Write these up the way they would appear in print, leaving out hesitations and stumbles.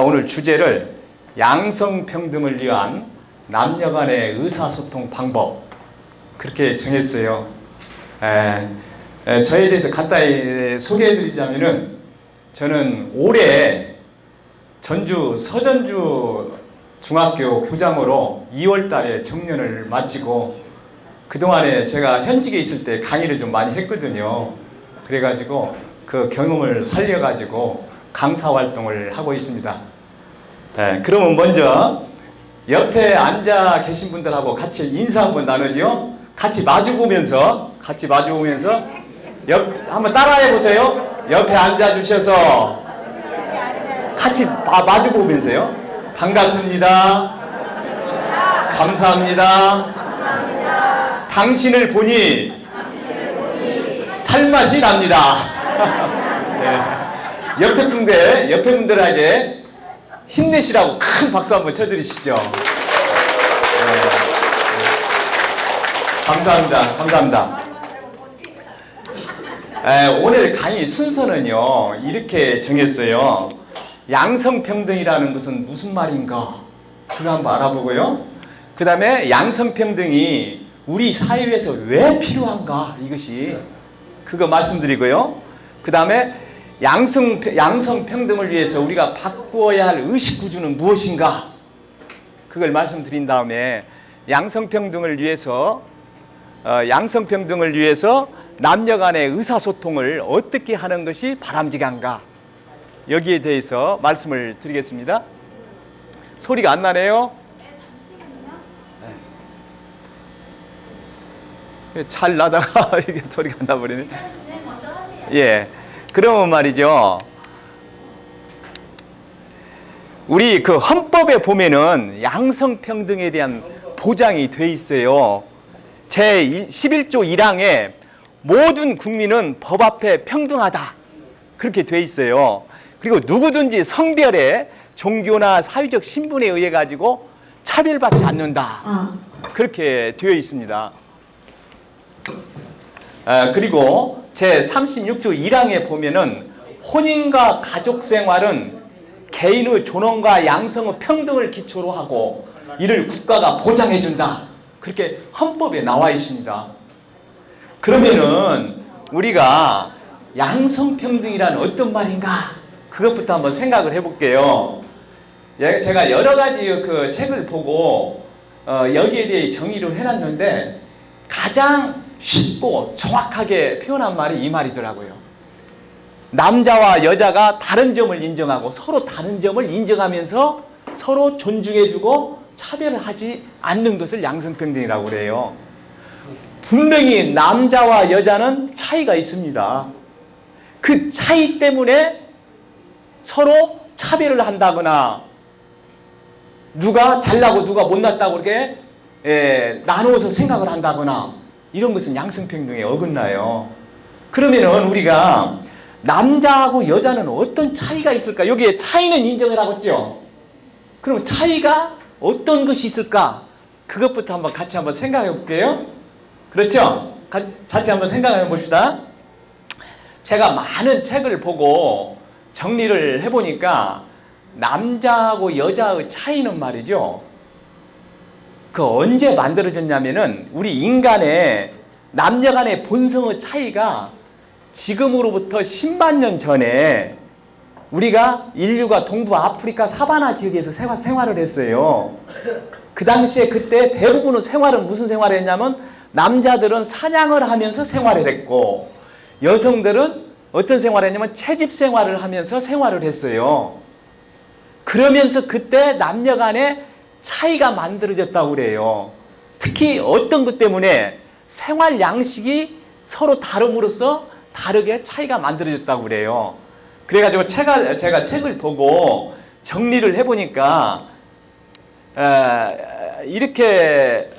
오늘 주제를 양성평등을 위한 남녀 간의 의사소통 방법 그렇게 정했어요. 저에 대해서 간단히 소개해드리자면은 저는 올해 전주 서전주 중학교 교장으로 2월 달에 정년을 마치고 그동안에 제가 현직에 있을 때 강의를 좀 많이 했거든요. 그래가지고 그 경험을 살려가지고 강사 활동을 하고 있습니다. 그러면 먼저 옆에 앉아 계신 분들하고 같이 인사 한번 나누죠. 같이 마주보면서 한번 따라해 보세요. 옆에 앉아 주셔서 같이 마주보면서요. 반갑습니다. 감사합니다. 당신을 보니 살맛이 납니다. 네. 옆에 분들에게 힘내시라고 큰 박수 한번 쳐드리시죠. 네. 감사합니다. 오늘 강의 순서는요, 이렇게 정했어요. 양성평등이라는 것은 무슨 말인가? 그거 한번 알아보고요. 그 다음에 양성평등이 우리 사회에서 왜 필요한가? 이것이 그거 말씀드리고요. 그 다음에 양성평등을 위해서 우리가 바꾸어야 할 의식구조는 무엇인가? 그걸 말씀드린 다음에 양성평등을 위해서 남녀 간의 의사소통을 어떻게 하는 것이 바람직한가? 여기에 대해서 말씀을 드리겠습니다. 소리가 안 나네요? 잘 나다가 이게 소리가 안 나버리네. 예. 그러면 말이죠. 우리 그 헌법에 보면은 양성평등에 대한 보장이 돼 있어요. 제 11조 1항에 모든 국민은 법 앞에 평등하다. 그렇게 돼 있어요. 그리고 누구든지 성별에 종교나 사회적 신분에 의해 가지고 차별받지 않는다. 그렇게 되어 있습니다. 그리고 제 36조 1항에 보면은 혼인과 가족생활은 개인의 존엄과 양성의 평등을 기초로 하고 이를 국가가 보장해준다. 그렇게 헌법에 나와 있습니다. 그러면은 우리가 양성평등이란 어떤 말인가? 그것부터 한번 생각을 해볼게요. 제가 여러 가지 그 책을 보고 여기에 대해 정의를 해놨는데 가장 쉽고 정확하게 표현한 말이 이 말이더라고요. 남자와 여자가 다른 점을 인정하고 서로 다른 점을 인정하면서 서로 존중해주고 차별을 하지 않는 것을 양성평등이라고 그래요. 분명히 남자와 여자는 차이가 있습니다. 그 차이 때문에 서로 차별을 한다거나 누가 잘나고 누가 못났다고 이렇게 나누어서 생각을 한다거나 이런 것은 양성평등에 어긋나요. 그러면은 우리가 남자하고 여자는 어떤 차이가 있을까? 여기에 차이는 인정을 하고 있죠. 그럼 차이가 어떤 것이 있을까? 그것부터 같이 한번 생각해 볼게요. 그렇죠? 같이 한번 생각해 봅시다. 제가 많은 책을 보고 정리를 해보니까 남자하고 여자의 차이는 말이죠. 그 언제 만들어졌냐면은 우리 인간의 남녀 간의 본성의 차이가 지금으로부터 10만 년 전에 우리가 인류가 동부 아프리카 사바나 지역에서 생활을 했어요. 그 당시에 그때 대부분의 생활은 무슨 생활을 했냐면 남자들은 사냥을 하면서 생활을 했고 여성들은 어떤 생활을 했냐면 채집 생활을 하면서 생활을 했어요. 그러면서 그때 남녀 간의 차이가 만들어졌다고 그래요. 특히 어떤 것 때문에 생활 양식이 서로 다름으로써 다르게 차이가 만들어졌다고 그래요. 그래가지고 제가 책을 보고 정리를 해보니까 이렇게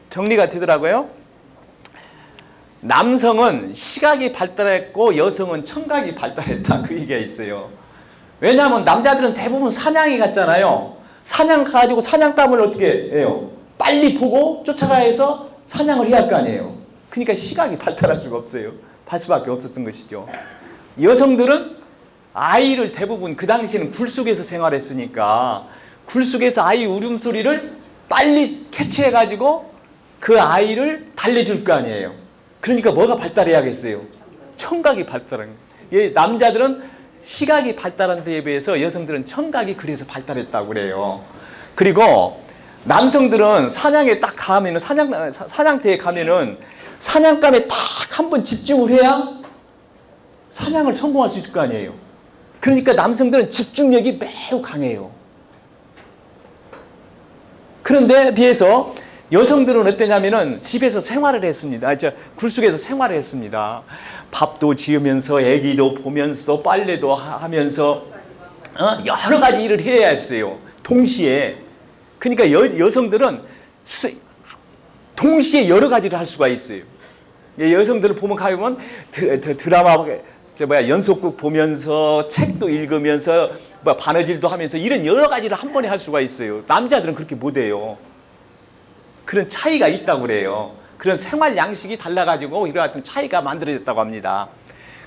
정리가 되더라고요. 남성은 시각이 발달했고 여성은 청각이 발달했다. 그 얘기가 있어요. 왜냐하면 남자들은 대부분 사냥이 갔잖아요. 사냥 가지고 사냥감을 어떻게 해요? 빨리 보고 쫓아가야 해서 사냥을 해야 할 거 아니에요. 그러니까 시각이 발달할 수가 없어요. 할 수밖에 없었던 것이죠. 여성들은 아이를 대부분 그 당시에는 굴 속에서 생활했으니까 굴 속에서 아이 울음소리를 빨리 캐치해가지고 그 아이를 달래줄 거 아니에요. 그러니까 뭐가 발달해야겠어요? 청각이 발달한 거예요. 남자들은 시각이 발달한 데에 비해서 여성들은 청각이 그래서 발달했다고 그래요. 그리고 남성들은 사냥에 딱 가면은 사냥터에 가면은 사냥감에 딱 한 번 집중을 해야 사냥을 성공할 수 있을 거 아니에요. 그러니까 남성들은 집중력이 매우 강해요. 그런데 비해서 여성들은 어떠냐면은 집에서 생활을 했습니다. 굴속에서 생활을 했습니다. 밥도 지으면서 애기도 보면서 빨래도 하면서 여러 가지 일을 해야 했어요. 동시에. 그러니까 여성들은 동시에 여러 가지를 할 수가 있어요. 여성들을 보면 가면 드라마 연속극 보면서 책도 읽으면서 바느질도 하면서 이런 여러 가지를 한 번에 할 수가 있어요. 남자들은 그렇게 못해요. 그런 차이가 있다고 그래요. 그런 생활 양식이 달라가지고 이런 같은 차이가 만들어졌다고 합니다.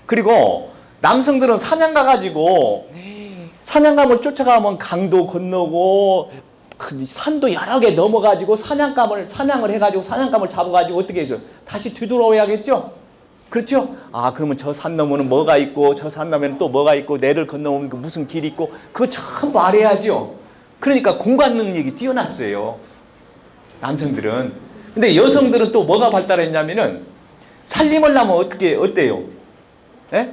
그리고 남성들은 사냥 가가지고 사냥감을 쫓아가면 강도 건너고 그 산도 여러 개 넘어가지고 사냥을 해가지고 사냥감을 잡아가지고 어떻게 해서 다시 되돌아오야겠죠? 그렇죠? 그러면 저 산 너머는 뭐가 있고 저 산 너머는 또 뭐가 있고 내를 건너오면 무슨 길이 있고 그거 전부 알아야죠. 그러니까 공간 능력이 뛰어났어요. 남성들은. 근데 여성들은 또 뭐가 발달했냐면은 살림을 하면 어때요? 예?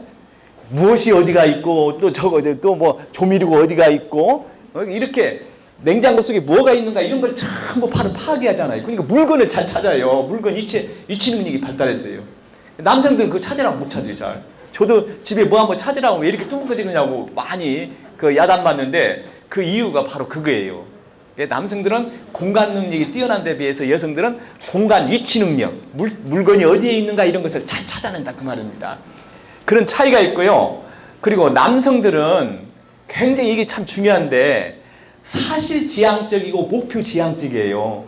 무엇이 어디가 있고 또 저거 또 뭐 조미료가 어디가 있고 이렇게 냉장고 속에 뭐가 있는가 이런 걸 전부 바로 파악하잖아요. 그러니까 물건을 잘 찾아요. 물건 위치 능력이 발달했어요. 남성들은 그거 찾으라고 못 찾아요. 잘. 저도 집에 뭐 한번 찾으라고 왜 이렇게 뚱긋거리냐고 많이 야단 맞는데 그 이유가 바로 그거예요. 남성들은 공간 능력이 뛰어난 데 비해서 여성들은 공간 위치 능력, 물건이 어디에 있는가 이런 것을 잘 찾아낸다 그 말입니다. 그런 차이가 있고요. 그리고 남성들은 굉장히 이게 참 중요한데 사실지향적이고 목표지향적이에요.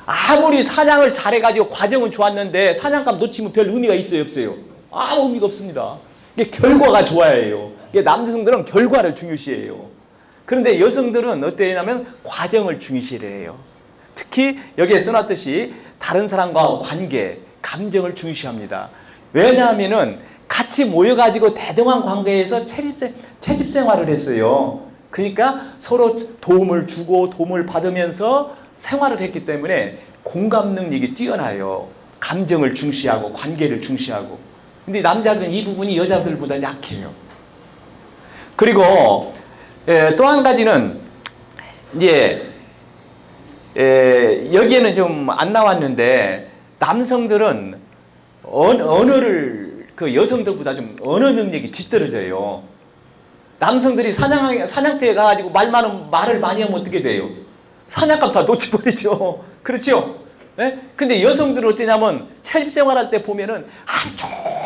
아무리 사냥을 잘해가지고 과정은 좋았는데 사냥감 놓치면 별 의미가 있어요 없어요? 아무 의미가 없습니다. 이게 결과가 좋아야 해요. 이게 남성들은 결과를 중요시해요. 그런데 여성들은 어떠냐면 과정을 중요시해요. 특히 여기에 써놨듯이 다른 사람과 관계, 감정을 중요시합니다. 왜냐하면은 같이 모여가지고 대등한 관계에서 채집 생활을 했어요. 그러니까 서로 도움을 주고 도움을 받으면서 생활을 했기 때문에 공감 능력이 뛰어나요. 감정을 중시하고 관계를 중시하고. 근데 남자들은 이 부분이 여자들보다 약해요. 그리고 또 한 가지는 이제 여기에는 좀 안 나왔는데 남성들은 언어를 그 여성들보다 좀 언어 능력이 뒤떨어져요. 남성들이 사냥터에 가가지고 말을 많이 하면 어떻게 돼요? 사냥감 다 놓쳐버리죠. 그렇죠? 네? 근데 여성들은 어떠냐면 채집 생활할 때 보면은 하루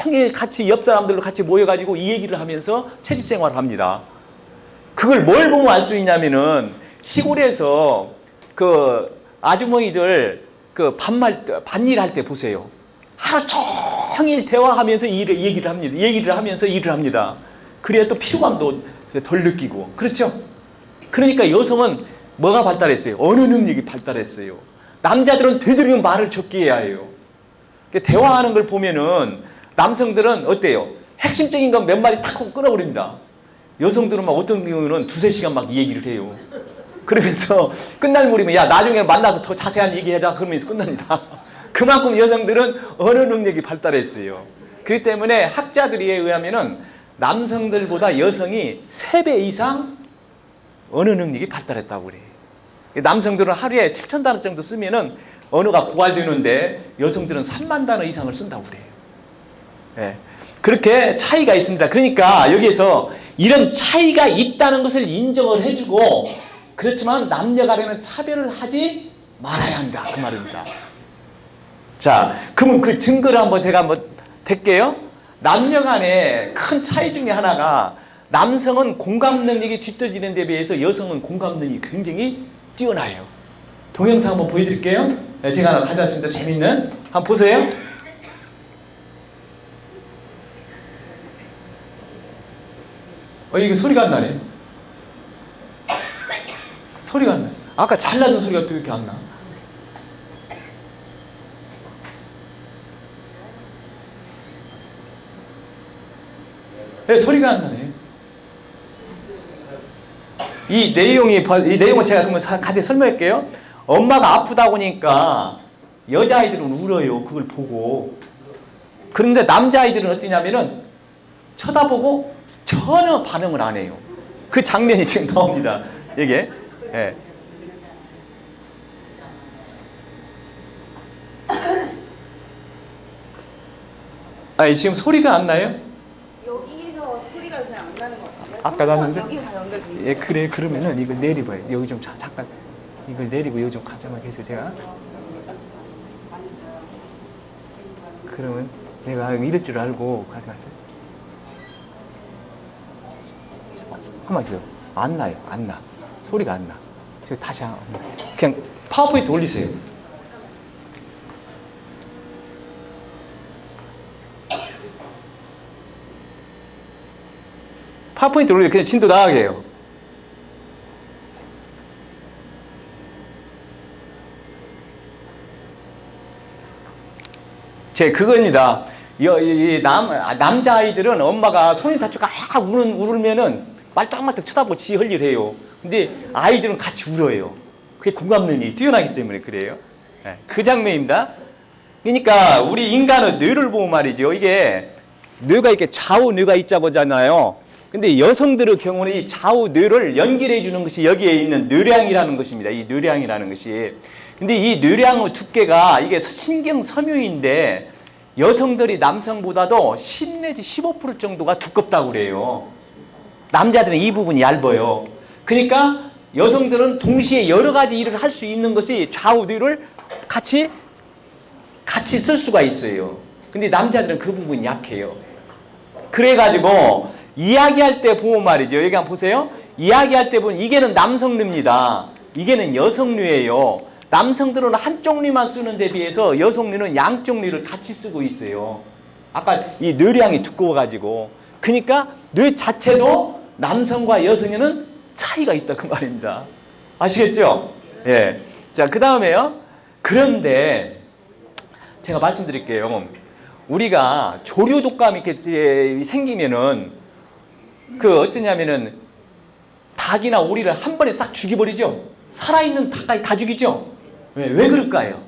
종일 같이 옆 사람들로 같이 모여가지고 이 얘기를 하면서 채집 생활을 합니다. 그걸 뭘 보면 알 수 있냐면은 시골에서 그 아주머니들 그 밭일 할 때 보세요. 하루 종일 대화하면서 얘기를 합니다. 얘기를 하면서 일을 합니다. 그래야 또 피로감도 덜 느끼고. 그렇죠? 그러니까 여성은 뭐가 발달했어요? 언어 능력이 발달했어요. 남자들은 되도록이면 말을 적게 해야 해요. 대화하는 걸 보면은 남성들은 어때요? 핵심적인 건 몇 마디 탁 하고 끊어버립니다. 여성들은 막 어떤 경우는 두세 시간 막 얘기를 해요. 그러면서 끝날 무렵에 야 나중에 만나서 더 자세한 얘기하자 그러면서 끝납니다. 그만큼 여성들은 언어 능력이 발달했어요. 그렇기 때문에 학자들에 의하면은 남성들보다 여성이 3배 이상 언어 능력이 발달했다고 그래요. 남성들은 하루에 7,000단어 정도 쓰면은 언어가 고갈되는데 여성들은 3만 단어 이상을 쓴다고 그래요. 네. 그렇게 차이가 있습니다. 그러니까 여기에서 이런 차이가 있다는 것을 인정을 해주고 그렇지만 남녀 간에는 차별을 하지 말아야 한다 그 말입니다. 자, 그러면 그 증거를 제가 한번 댈게요. 남녀 간의 큰 차이 중에 하나가 남성은 공감 능력이 뒤처지는 데 비해서 여성은 공감 능력이 굉장히 뛰어나요. 동영상 한번 보여드릴게요. 제가 하나 가져왔습니다. 재밌는. 한번 보세요. 이게 소리가 안 나네. 소리가 안 나. 아까 잘 나던 소리가 또 이렇게 안 나. 소리가 안 나네. 이 내용을 제가 그러면 같이 설명할게요. 엄마가 아프다 보니까 여자아이들은 울어요. 그걸 보고. 그런데 남자아이들은 어떠냐면은 쳐다보고 전혀 반응을 안 해요. 그 장면이 지금 나옵니다. 이게. 예. 지금 소리가 안 나요? 여기서 소리가 그냥 안 나는 것 같아요. 아까 났는데? 여기가 연결돼 있어요. 예, 그래. 그러면은 이걸 내리봐요. 여기 좀 잠깐. 이걸 내리고 여기 좀 가자마자 해서 제가. 그러면 내가 이럴 줄 알고 가져갔어요. 가만 있어요. 안 나요. 안 나. 소리가 안 나. 저 다시 그냥 파워포인트 올리세요. 파워포인트 올리고 그냥 진도 나가게 해요. 그겁니다. 남자아이들은 엄마가 손이 다치고 울면은 말딱말딱 쳐다보고 지 할 일 해요. 근데 아이들은 같이 울어요. 그게 공감능력이 뛰어나기 때문에 그래요. 그 장면입니다. 그러니까 우리 인간은 뇌를 보면 말이죠. 이게 뇌가 이렇게 좌우 뇌가 있자고 하잖아요. 근데 여성들의 경우는 이 좌우 뇌를 연결해 주는 것이 여기에 있는 뇌량이라는 것입니다. 이 뇌량이라는 것이. 근데 이 뇌량의 두께가 이게 신경 섬유인데 여성들이 남성보다도 10 내지 15% 정도가 두껍다고 그래요. 남자들은 이 부분이 얇아요. 그러니까 여성들은 동시에 여러 가지 일을 할 수 있는 것이 좌우 뇌를 같이 쓸 수가 있어요. 근데 남자들은 그 부분이 약해요. 그래가지고 이야기할 때 보면 말이죠. 여기 한번 보세요. 이야기할 때 보면 이게는 남성 뇌입니다. 이게는 여성 뇌예요. 남성들은 한쪽 뇌만 쓰는 데 비해서 여성 뇌는 양쪽 뇌를 같이 쓰고 있어요. 아까 이 뇌량이 두꺼워가지고. 그러니까 뇌 자체도 남성과 여성에는 차이가 있다 그 말입니다. 아시겠죠? 예. 자, 그 다음에요. 그런데 제가 말씀드릴게요. 우리가 조류 독감이 이렇게 생기면은 어쩌냐면은 닭이나 오리를 한 번에 싹 죽여버리죠. 살아있는 닭까지 다 죽이죠. 왜 그럴까요?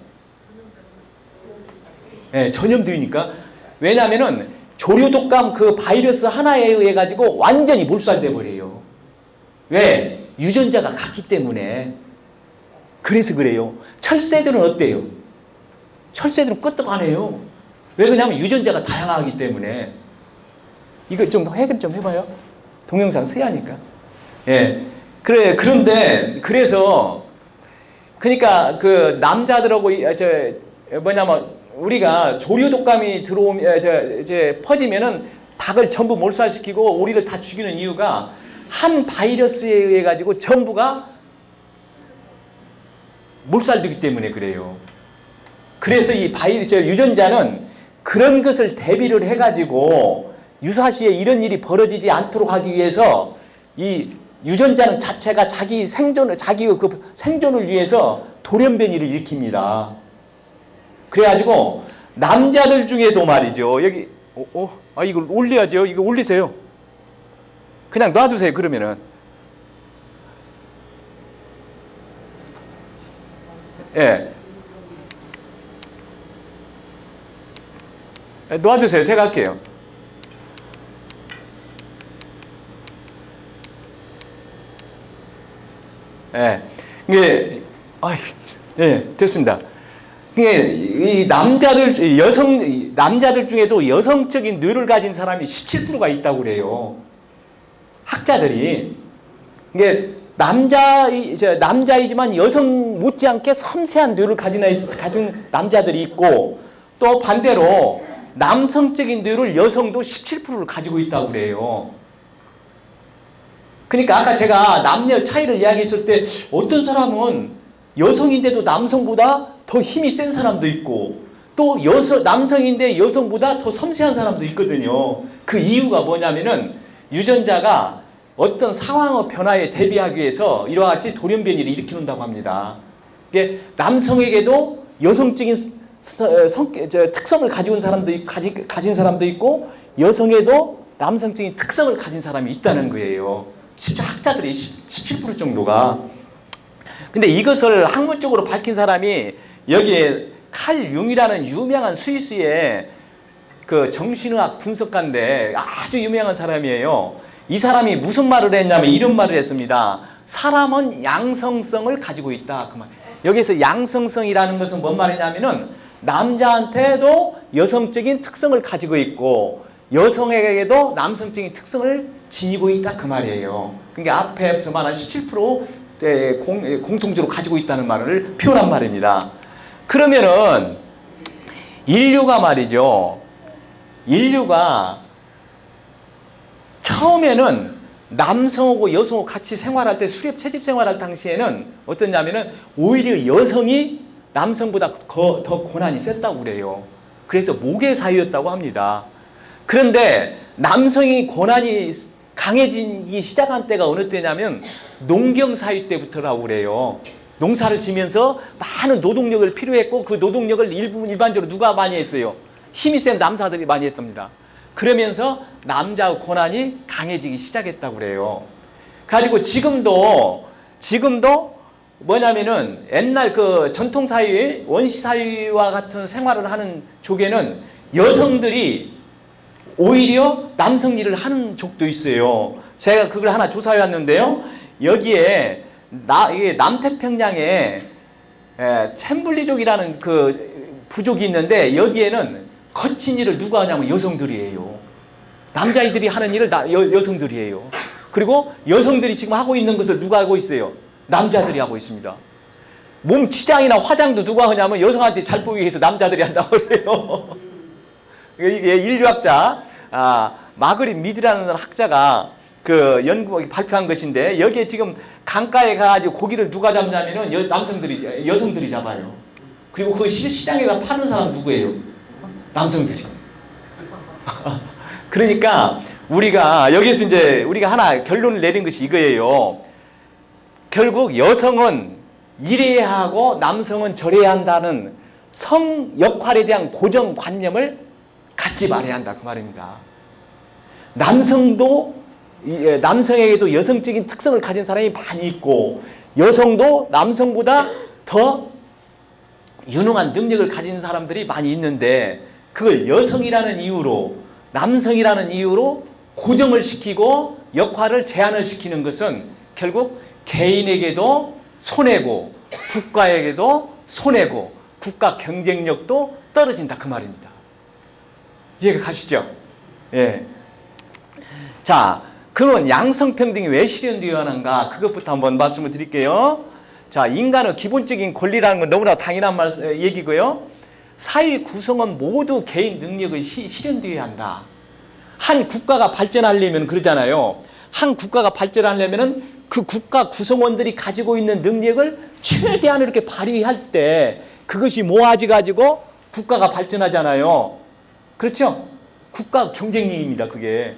전염되니까. 왜냐하면은 조류 독감 그 바이러스 하나에 의해 가지고 완전히 몰살돼 버려요. 왜? 유전자가 같기 때문에. 그래서 그래요. 철새들은 어때요? 철새들은 끄떡하네요. 왜 그러냐면 유전자가 다양하기 때문에. 이거 좀 해결 좀 해봐요. 동영상 써야하니까. 예. 그래서 그러니까 그 남자들하고 뭐냐면 우리가 조류 독감이 퍼지면은 닭을 전부 몰살시키고 오리를 다 죽이는 이유가 한 바이러스에 의해 가지고 전부가 몰살되기 때문에 그래요. 그래서 이 유전자는 그런 것을 대비를 해가지고 유사시에 이런 일이 벌어지지 않도록 하기 위해서 이 유전자는 자체가 자기 그 생존을 위해서 돌연변이를 일으킵니다. 그래가지고 남자들 중에도 말이죠. 여기 이걸 올려야죠. 이거 올리세요. 그냥 놔두세요. 그러면은 예. 놔두세요. 제가 할게요. 예. 됐습니다. 이 남자들 중에도 여성적인 뇌를 가진 사람이 17%가 있다고 그래요. 학자들이. 이게 남자이지만 여성 못지않게 섬세한 뇌를 가진 남자들이 있고, 또 반대로 남성적인 뇌를 여성도 17%를 가지고 있다고 그래요. 그러니까 아까 제가 남녀 차이를 이야기했을 때 어떤 사람은 여성인데도 남성보다 더 힘이 센 사람도 있고, 또 남성인데 여성보다 더 섬세한 사람도 있거든요. 그 이유가 뭐냐면은 유전자가 어떤 상황의 변화에 대비하기 위해서 이와 같이 돌연변이를 일으키는다고 합니다. 이게 남성에게도 여성적인 특성을 가진 사람도 있고 여성에도 남성적인 특성을 가진 사람이 있다는 거예요. 실제 학자들이 17% 정도가. 근데 이것을 학문적으로 밝힌 사람이 여기에 칼 융이라는 유명한 스위스의 그 정신의학 분석가인데 아주 유명한 사람이에요. 이 사람이 무슨 말을 했냐면 이런 말을 했습니다. 사람은 양성성을 가지고 있다. 그 말. 여기서 양성성이라는 것은 뭔 말이냐면은 남자한테도 여성적인 특성을 가지고 있고 여성에게도 남성적인 특성을 지니고 있다 그 말이에요. 그러니까 앞에서 말한 17% 공통적으로 가지고 있다는 말을 표현한 말입니다. 그러면은 인류가 말이죠. 인류가 처음에는 남성하고 여성하고 같이 생활할 때 수렵 채집 생활할 당시에는 어떠냐면은 오히려 여성이 남성보다 더 고난이 셌다고 그래요. 그래서 모계 사회였다고 합니다. 그런데 남성이 고난이 강해지기 시작한 때가 어느 때냐면 농경 사회 때부터라고 그래요. 농사를 지면서 많은 노동력을 필요했고 그 노동력을 일반적으로 누가 많이 했어요? 힘이 센 남자들이 많이 했답니다. 그러면서 남자의 고난이 강해지기 시작했다고 그래요. 가지고 지금도 뭐냐면은 옛날 그 전통 사회, 원시 사회와 같은 생활을 하는 쪽에는 여성들이 오히려 남성 일을 하는 족도 있어요. 제가 그걸 하나 조사해 왔는데요. 여기에 이게 남태평양에 챔블리족이라는 그 부족이 있는데 여기에는 거친 일을 누가 하냐면 여성들이에요. 남자애들이 하는 일을 여성들이에요. 그리고 여성들이 지금 하고 있는 것을 누가 하고 있어요? 남자들이 하고 있습니다. 몸 치장이나 화장도 누가 하냐면 여성한테 잘 보이기 위해서 남자들이 한다고 그래요. 이게 인류학자 마그릿 미드라는 학자가 그 연구 발표한 것인데 여기에 지금 강가에 가가지고 고기를 누가 잡냐면은 여성들이 잡아요. 그리고 그 시장에 가 파는 사람 누구예요? 남성들이. 그러니까 우리가 여기서 이제 우리가 하나 결론을 내린 것이 이거예요. 결국 여성은 이래야 하고 남성은 저래야 한다는 성 역할에 대한 고정관념을 갖지 말아야 한다 그 말입니다. 남성에게도 여성적인 특성을 가진 사람이 많이 있고 여성도 남성보다 더 유능한 능력을 가진 사람들이 많이 있는데 그걸 여성이라는 이유로 남성이라는 이유로 고정을 시키고 역할을 제한을 시키는 것은 결국 개인에게도 손해고 국가에게도 손해고 국가 경쟁력도 떨어진다 그 말입니다. 이해가 가시죠? 예. 자, 그러면 양성평등이 왜 실현되어야 하는가? 그것부터 한번 말씀을 드릴게요. 자, 인간의 기본적인 권리라는 건 너무나 당연한 얘기고요. 사회 구성은 모두 개인 능력을 실현되어야 한다. 한 국가가 발전하려면 그러잖아요. 한 국가가 발전하려면은 그 국가 구성원들이 가지고 있는 능력을 최대한 이렇게 발휘할 때 그것이 모아져 가지고 국가가 발전하잖아요. 그렇죠? 국가 경쟁력입니다, 그게.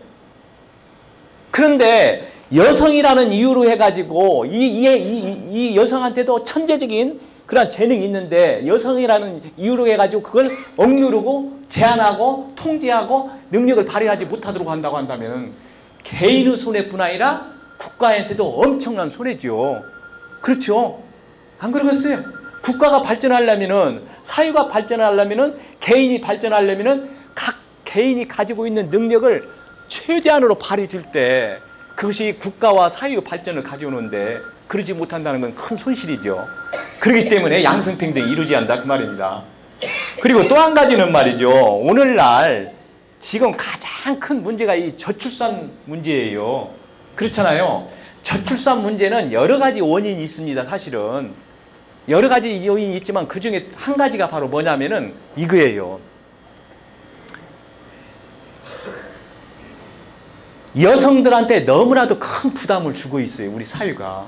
그런데 여성이라는 이유로 해가지고 이 여성한테도 천재적인 그런 재능이 있는데 여성이라는 이유로 해가지고 그걸 억누르고 제한하고 통제하고 능력을 발휘하지 못하도록 한다고 한다면 개인의 손해뿐 아니라 국가한테도 엄청난 손해죠. 그렇죠? 안 그러겠어요? 국가가 발전하려면은 사회가 발전하려면은 개인이 발전하려면은 각 개인이 가지고 있는 능력을 최대한으로 발휘될 때 그것이 국가와 사회의 발전을 가져오는데 그러지 못한다는 건 큰 손실이죠. 그렇기 때문에 양성평등이 이루어져야 한다 그 말입니다. 그리고 또 한 가지는 말이죠. 오늘날 지금 가장 큰 문제가 이 저출산 문제예요. 그렇잖아요. 저출산 문제는 여러 가지 원인이 있습니다. 사실은 여러 가지 요인이 있지만 그 중에 한 가지가 바로 뭐냐면은 이거예요. 여성들한테 너무나도 큰 부담을 주고 있어요. 우리 사회가.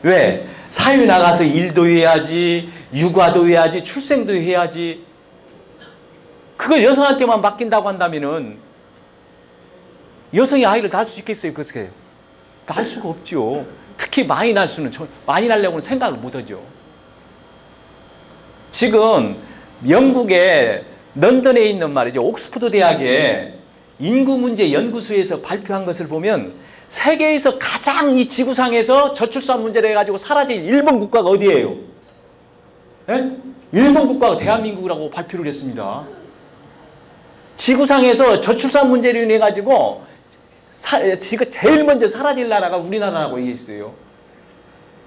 왜? 사회 나가서 일도 해야지, 육아도 해야지, 출생도 해야지. 그걸 여성한테만 맡긴다고 한다면은 여성이 아이를 낳을 수 있겠어요? 그렇게? 날 수가 없죠. 특히 많이 날 수는 많이 날려고는 생각을 못하죠. 지금 영국의 런던에 있는 말이죠. 옥스퍼드 대학의 인구 문제 연구소에서 발표한 것을 보면 세계에서 가장 이 지구상에서 저출산 문제를 해가지고 사라질 일본 국가가 어디예요? 예? 일본 국가가 대한민국이라고 발표를 했습니다. 지구상에서 저출산 문제로 인해 가지고 지금 제일 먼저 사라질 나라가 우리나라라고 얘기했어요.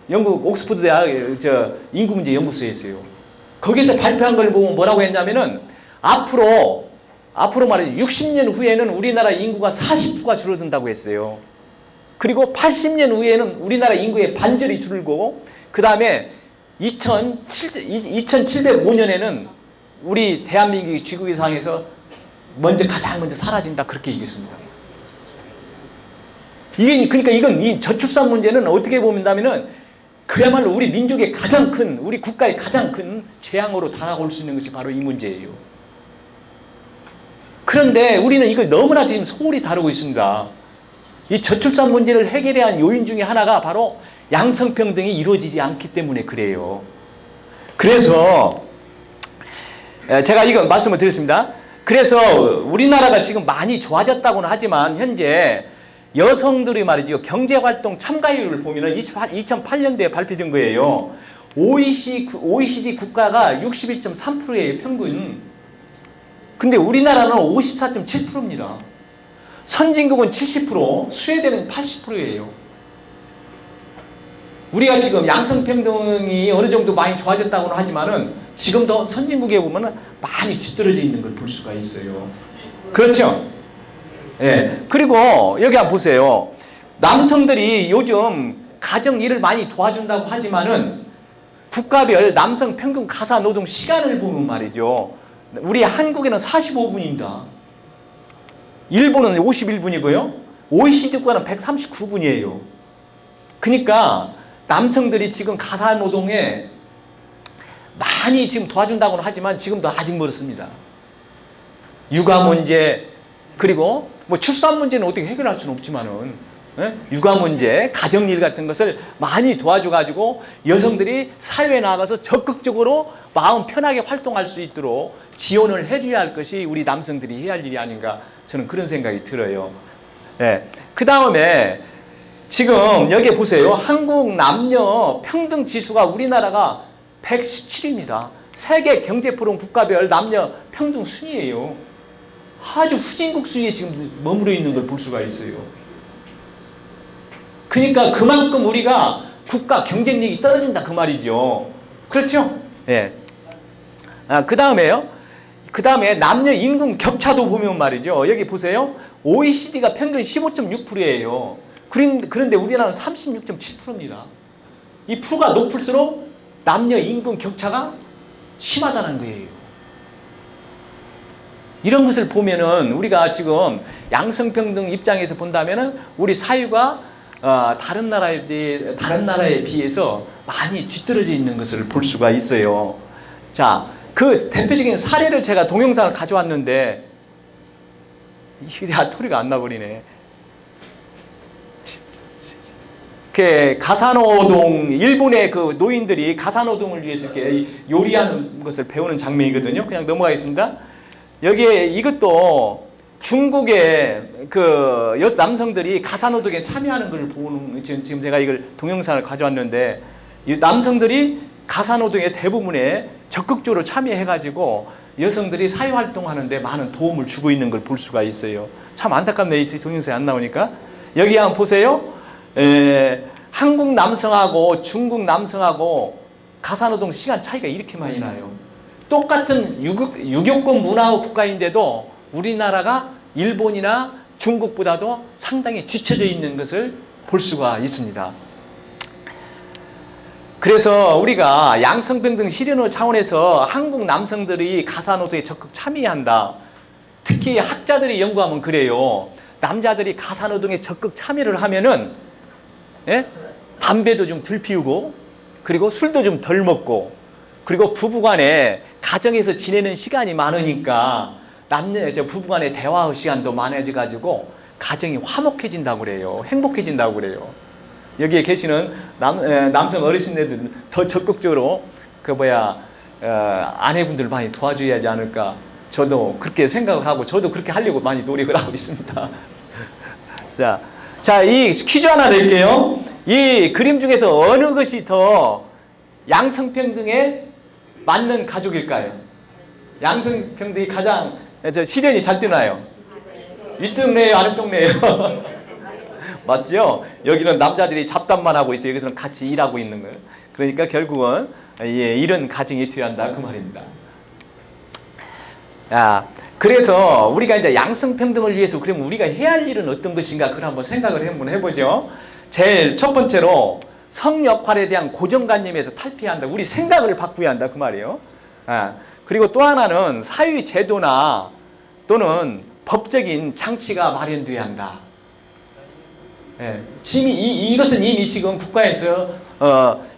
영국 옥스퍼드 대학 인구 문제 연구소에 있어요. 거기서 발표한 걸 보면 뭐라고 했냐면은 앞으로 말이죠. 60년 후에는 우리나라 인구가 40%가 줄어든다고 했어요. 그리고 80년 후에는 우리나라 인구의 반절이 줄고 그 다음에 2705년에는 우리 대한민국이 지구상에서 가장 먼저 사라진다 그렇게 얘기했습니다. 그러니까 이 저출산 문제는 어떻게 보면은 그야말로 우리 민족의 가장 큰, 우리 국가의 가장 큰 재앙으로 다가올 수 있는 것이 바로 이 문제예요. 그런데 우리는 이걸 너무나 지금 소홀히 다루고 있습니다. 이 저출산 문제를 해결해야 한 요인 중에 하나가 바로 양성평등이 이루어지지 않기 때문에 그래요. 그래서 제가 이거 말씀을 드렸습니다. 그래서 우리나라가 지금 많이 좋아졌다고는 하지만 현재 여성들이 말이죠. 경제활동 참가율을 보면 2008년도에 발표된 거예요. OECD 국가가 61.3%예요. 평균. 근데 우리나라는 54.7%입니다. 선진국은 70%, 스웨덴은 80%예요. 우리가 지금 양성평등이 어느 정도 많이 좋아졌다고는 하지만은 지금도 선진국에 보면은 많이 뒤떨어져 있는 걸 볼 수가 있어요. 그렇죠? 예. 그리고 여기 한번 보세요. 남성들이 요즘 가정 일을 많이 도와준다고 하지만은 국가별 남성 평균 가사 노동 시간을 보면 말이죠. 우리 한국에는 45분입니다. 일본은 51분이고요. OECD 국가는 139분이에요. 그러니까 남성들이 지금 가사 노동에 많이 지금 도와준다고는 하지만 지금도 아직 멀었습니다. 육아 문제 그리고 뭐 출산 문제는 어떻게 해결할 수는 없지만은 육아 문제, 가정일 같은 것을 많이 도와줘가지고 여성들이 사회에 나가서 적극적으로 마음 편하게 활동할 수 있도록 지원을 해줘야 할 것이 우리 남성들이 해야 할 일이 아닌가 저는 그런 생각이 들어요. 네. 그 다음에 지금 여기 보세요. 한국 남녀 평등 지수가 우리나라가 117입니다. 세계 경제포럼 국가별 남녀 평등 순위예요. 아주 후진국 순위에 지금 머무르 있는 걸 볼 수가 있어요. 그러니까 그만큼 우리가 국가 경쟁력이 떨어진다 그 말이죠. 그렇죠? 예. 그 다음에 남녀 임금 격차도 보면 말이죠. 여기 보세요. OECD가 평균 15.6%예요. 그런데 우리나라는 36.7%입니다. 이 프로가 높을수록 남녀 임금 격차가 심하다는 거예요. 이런 것을 보면은 우리가 지금 양성평등 입장에서 본다면은 우리 사회가 다른 나라에 비해서 많이 뒤떨어져 있는 것을 볼 수가 있어요. 자, 그 대표적인 사례를 제가 동영상을 가져왔는데 이게 토리가 안 나버리네. 가사노동, 일본의 그 노인들이 가사노동을 위해서 이렇게 요리하는 것을 배우는 장면이거든요. 그냥 넘어가겠습니다. 여기에 이것도 중국의 그 남성들이 가사노동에 참여하는 걸 보는, 지금 제가 이걸 동영상을 가져왔는데, 이 남성들이 가사노동의 대부분에 적극적으로 참여해가지고 여성들이 사회활동하는데 많은 도움을 주고 있는 걸 볼 수가 있어요. 참 안타깝네. 이 동영상이 안 나오니까. 여기 한번 보세요. 한국 남성하고 중국 남성하고 가사노동 시간 차이가 이렇게 많이 나요. 똑같은 유교권 문화 국가인데도 우리나라가 일본이나 중국보다도 상당히 뒤처져 있는 것을 볼 수가 있습니다. 그래서 우리가 양성평등 실현 차원에서 한국 남성들이 가사노동에 적극 참여한다. 특히 학자들이 연구하면 그래요. 남자들이 가사노동에 적극 참여를 하면은 담배도 좀 덜 피우고 그리고 술도 좀 덜 먹고 그리고 부부간에 가정에서 지내는 시간이 많으니까 부부간의 대화 시간도 많아져가지고 가정이 화목해진다고 그래요. 행복해진다고 그래요. 여기에 계시는 남성 어르신들은 더 적극적으로 아내분들 많이 도와줘야 하지 않을까. 저도 그렇게 생각을 하고 저도 그렇게 하려고 많이 노력을 하고 있습니다. 자, 이 퀴즈 하나 낼게요. 이 그림 중에서 어느 것이 더 양성평등에 맞는 가족일까요? 양성평등이 가장 실현이 잘 되나요? 윗동네예요, 아랫동네예요? 맞죠? 여기는 남자들이 잡담만 하고 있어요. 여기서는 같이 일하고 있는 거예요. 그러니까 결국은 이런 가정이 되어야 한다 그 말입니다. 그래서 우리가 이제 양성평등을 위해서 그럼 우리가 해야 할 일은 어떤 것인가 그걸 한번 생각을 한번 해보죠. 제일 첫 번째로 성 역할에 대한 고정관념에서 탈피해야 한다. 우리 생각을 바꾸어야 한다 그 말이에요. 그리고 또 하나는 사회 제도나 또는 법적인 장치가 마련돼야 한다. 이것은 이미 지금 국가에서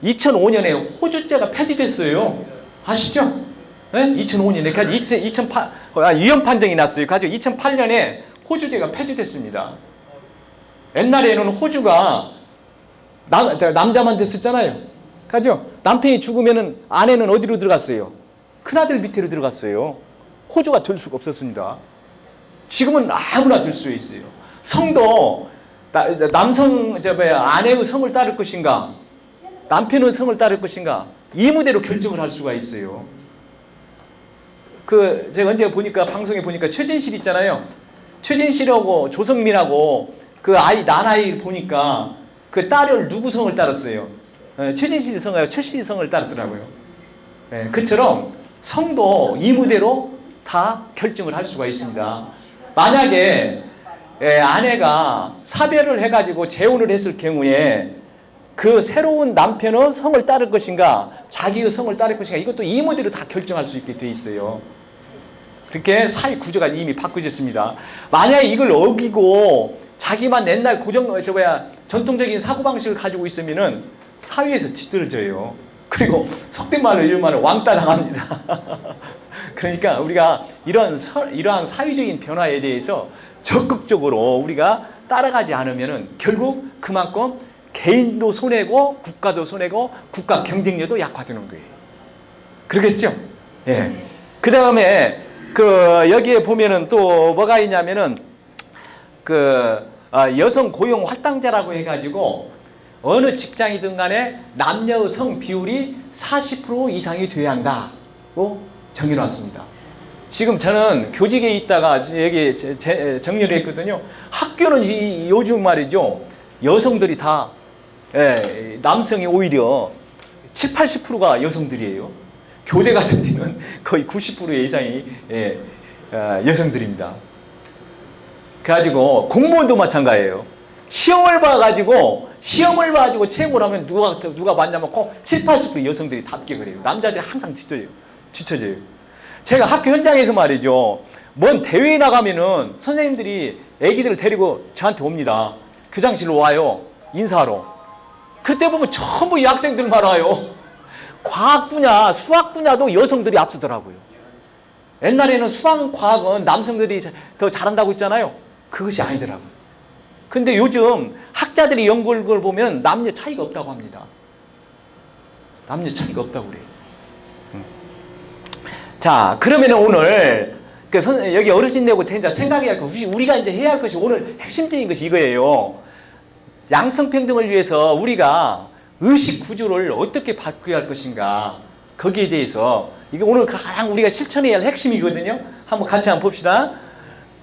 2005년에 호주제가 폐지됐어요. 아시죠? 2005년에 위헌 판정이 났어요. 가지고 2008년에 호주제가 폐지됐습니다. 옛날에는 호주가 남자만 됐었잖아요. 그죠? 남편이 죽으면은 아내는 어디로 들어갔어요? 큰아들 밑으로 들어갔어요. 호주가 될 수가 없었습니다. 지금은 아무나 될 수 있어요. 성도 아내의 성을 따를 것인가, 남편의 성을 따를 것인가, 이무대로 결정을 할 수가 있어요. 제가 언제 방송에 보니까 최진실 있잖아요. 최진실하고 조성민하고 아이 난아이 보니까 딸을 누구 성을 따랐어요? 최진실 성하고 최씨 성을 따랐더라고요. 그처럼 성도 이무대로 다 결정을 할 수가 있습니다. 만약에 아내가 사별을 해가지고 재혼을 했을 경우에 새로운 남편의 성을 따를 것인가, 자기의 성을 따를 것인가, 이것도 이무대로 다 결정할 수 있게 돼 있어요. 그렇게 사회 구조가 이미 바뀌어졌습니다. 만약에 이걸 어기고 자기만 옛날 전통적인 사고방식을 가지고 있으면은 사회에서 뒤떨어져요. 그리고 속된 말로 이런 말을 왕따 당합니다. 그러니까 우리가 이러한 사회적인 변화에 대해서 적극적으로 우리가 따라가지 않으면은 결국 그만큼 개인도 손해고 국가도 손해고 국가 경쟁력도 약화되는 거예요. 그러겠죠? 예. 그 다음에 여기에 보면은 또 뭐가 있냐면은 여성 고용 할당제라고 해가지고 어느 직장이든 간에 남녀 성 비율이 40% 이상이 돼야 한다고 정해놨습니다. 지금 저는 교직에 있다가 여기 정리를 했거든요. 학교는 요즘 말이죠. 여성들이 다 남성이 오히려 7, 80%가 여성들이에요. 교대 같은 데는 거의 90% 이상이 여성들입니다. 그래가지고 공무원도 마찬가지예요. 시험을 봐가지고 채용을 하면 누가 맞냐면 꼭 7, 80% 여성들이 다 합격을 해요. 남자들이 항상 뒤쳐져요. 제가 학교 현장에서 말이죠. 뭔 대회에 나가면은 선생님들이 애기들을 데리고 저한테 옵니다. 교장실로 와요. 인사하러. 그때 보면 전부 이 학생들만 와요. 과학 분야, 수학 분야도 여성들이 앞서더라고요. 옛날에는 수학, 과학은 남성들이 더 잘한다고 했잖아요. 그것이 아니더라고요. 근데 요즘 학자들이 연구를 보면 남녀 차이가 없다고 합니다. 남녀 차이가 없다고 그래요. 자, 그러면 오늘 여기 어르신들하고 진짜 생각해야 할 것, 우리가 이제 해야 할 것이 오늘 핵심적인 것이 이거예요. 양성평등을 위해서 우리가 의식 구조를 어떻게 바꿔야 할 것인가, 거기에 대해서 이게 오늘 가장 우리가 실천해야 할 핵심이거든요. 한번 같이 봅시다.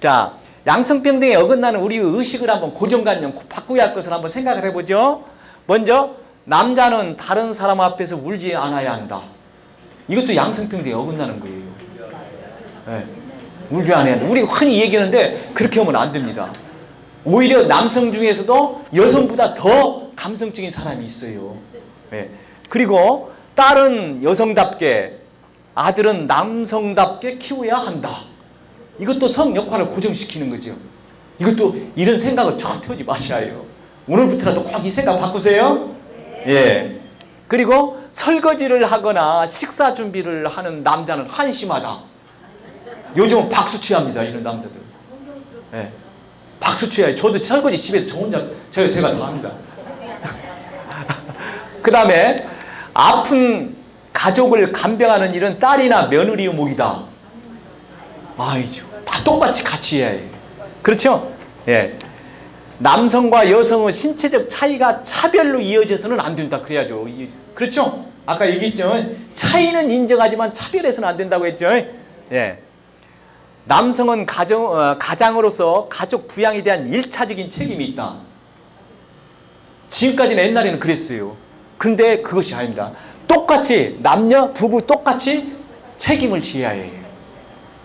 자, 양성평등에 어긋나는 우리의 의식을 한번 고정관념 바꿔야 할 것을 한번 생각을 해보죠. 먼저 남자는 다른 사람 앞에서 울지 않아야 한다. 이것도 양성평등에 어긋나는 거예요. 네. 울지 않아야 한다. 우리가 흔히 얘기하는데 그렇게 하면 안 됩니다. 오히려 남성 중에서도 여성보다 더 감성적인 사람이 있어요. 네. 그리고 딸은 여성답게, 아들은 남성답게 키워야 한다. 이것도 성 역할을 고정시키는 거죠. 이것도 이런 생각을 절대 하지 마셔야 해요. 오늘부터라도 꼭 이 생각 바꾸세요. 예. 그리고 설거지를 하거나 식사 준비를 하는 남자는 한심하다. 요즘은 박수 취합니다. 이런 남자들. 예. 박수 쳐야지. 저도 설거지 집에서 저 혼자 제가 다 합니다. 그 다음에 아픈 가족을 간병하는 일은 딸이나 며느리 의무이다. 아이죠. 다 똑같이 같이 해야 해요. 그렇죠? 예. 남성과 여성의 신체적 차이가 차별로 이어져서는 안 된다. 그래야죠. 그렇죠? 아까 얘기했죠. 차이는 인정하지만 차별해서는 안 된다고 했죠. 예. 남성은 가장으로서 가족 부양에 대한 일차적인 책임이 있다. 지금까지는 옛날에는 그랬어요. 근데 그것이 아닙니다. 똑같이 남녀 부부 똑같이 책임을 지어야 해요.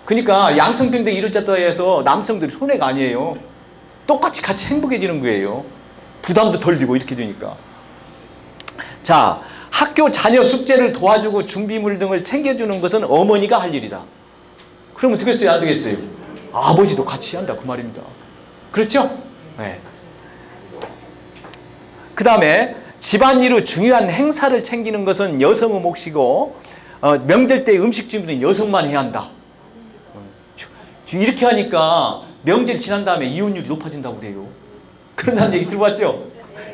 그러니까 양성평등 이루자에서 남성들이 손해가 아니에요. 똑같이 같이 행복해지는 거예요. 부담도 덜 들고 이렇게 되니까. 자, 학교 자녀 숙제를 도와주고 준비물 등을 챙겨주는 것은 어머니가 할 일이다. 그러면 되겠어요? 안 되겠어요? 아버지도 같이 한다 그 말입니다. 그렇죠? 네. 그 다음에 집안일의 중요한 행사를 챙기는 것은 여성의 몫이고 명절 때 음식 준비는 여성만 해야 한다. 이렇게 하니까 명절 지난 다음에 이혼율이 높아진다고 그래요. 그런다는 얘기 들어봤죠?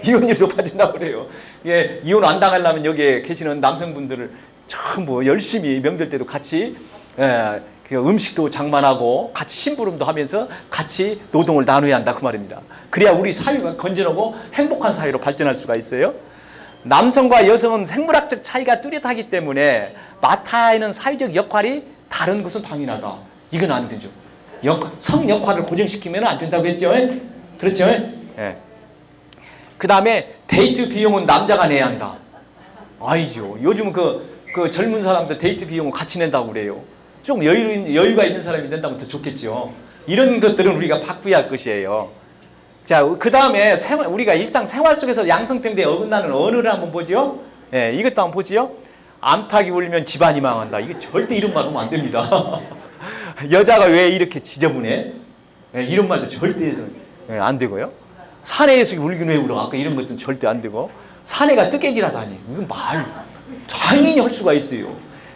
이혼율이 높아진다고 그래요. 예, 이혼 안 당하려면 여기에 계시는 남성분들을 전부 열심히 명절 때도 같이 음식도 장만하고 같이 심부름도 하면서 같이 노동을 나눠야 한다 그 말입니다. 그래야 우리 사회가 건전하고 행복한 사회로 발전할 수가 있어요. 남성과 여성은 생물학적 차이가 뚜렷하기 때문에 맡아야 하는 사회적 역할이 다른 것은 당연하다. 이건 안 되죠. 성 역할을 고정시키면 안 된다고 했죠. 그렇죠? 예. 그 다음에 데이트 비용은 남자가 내야 한다. 아니죠. 요즘 그 젊은 사람들 데이트 비용을 같이 낸다고 그래요. 좀 여유가 있는 사람이 낸다면 더 좋겠죠. 이런 것들은 우리가 바꾸어야 할 것이에요. 자, 그 다음에 우리가 일상생활 속에서 양성평등에 어긋나는 언어를 한번 보죠. 예, 이것도 한번 보지요. 암탉이 울면 집안이 망한다. 이게 절대 이런 말 하면 안 됩니다. 여자가 왜 이렇게 지저분해? 예, 이런 말도 절대 안 되고요. 사내에서 울긴 왜 울어? 아까 이런 것도 절대 안 되고. 사내가 뜨개질하다니. 이건 말 당연히 할 수가 있어요.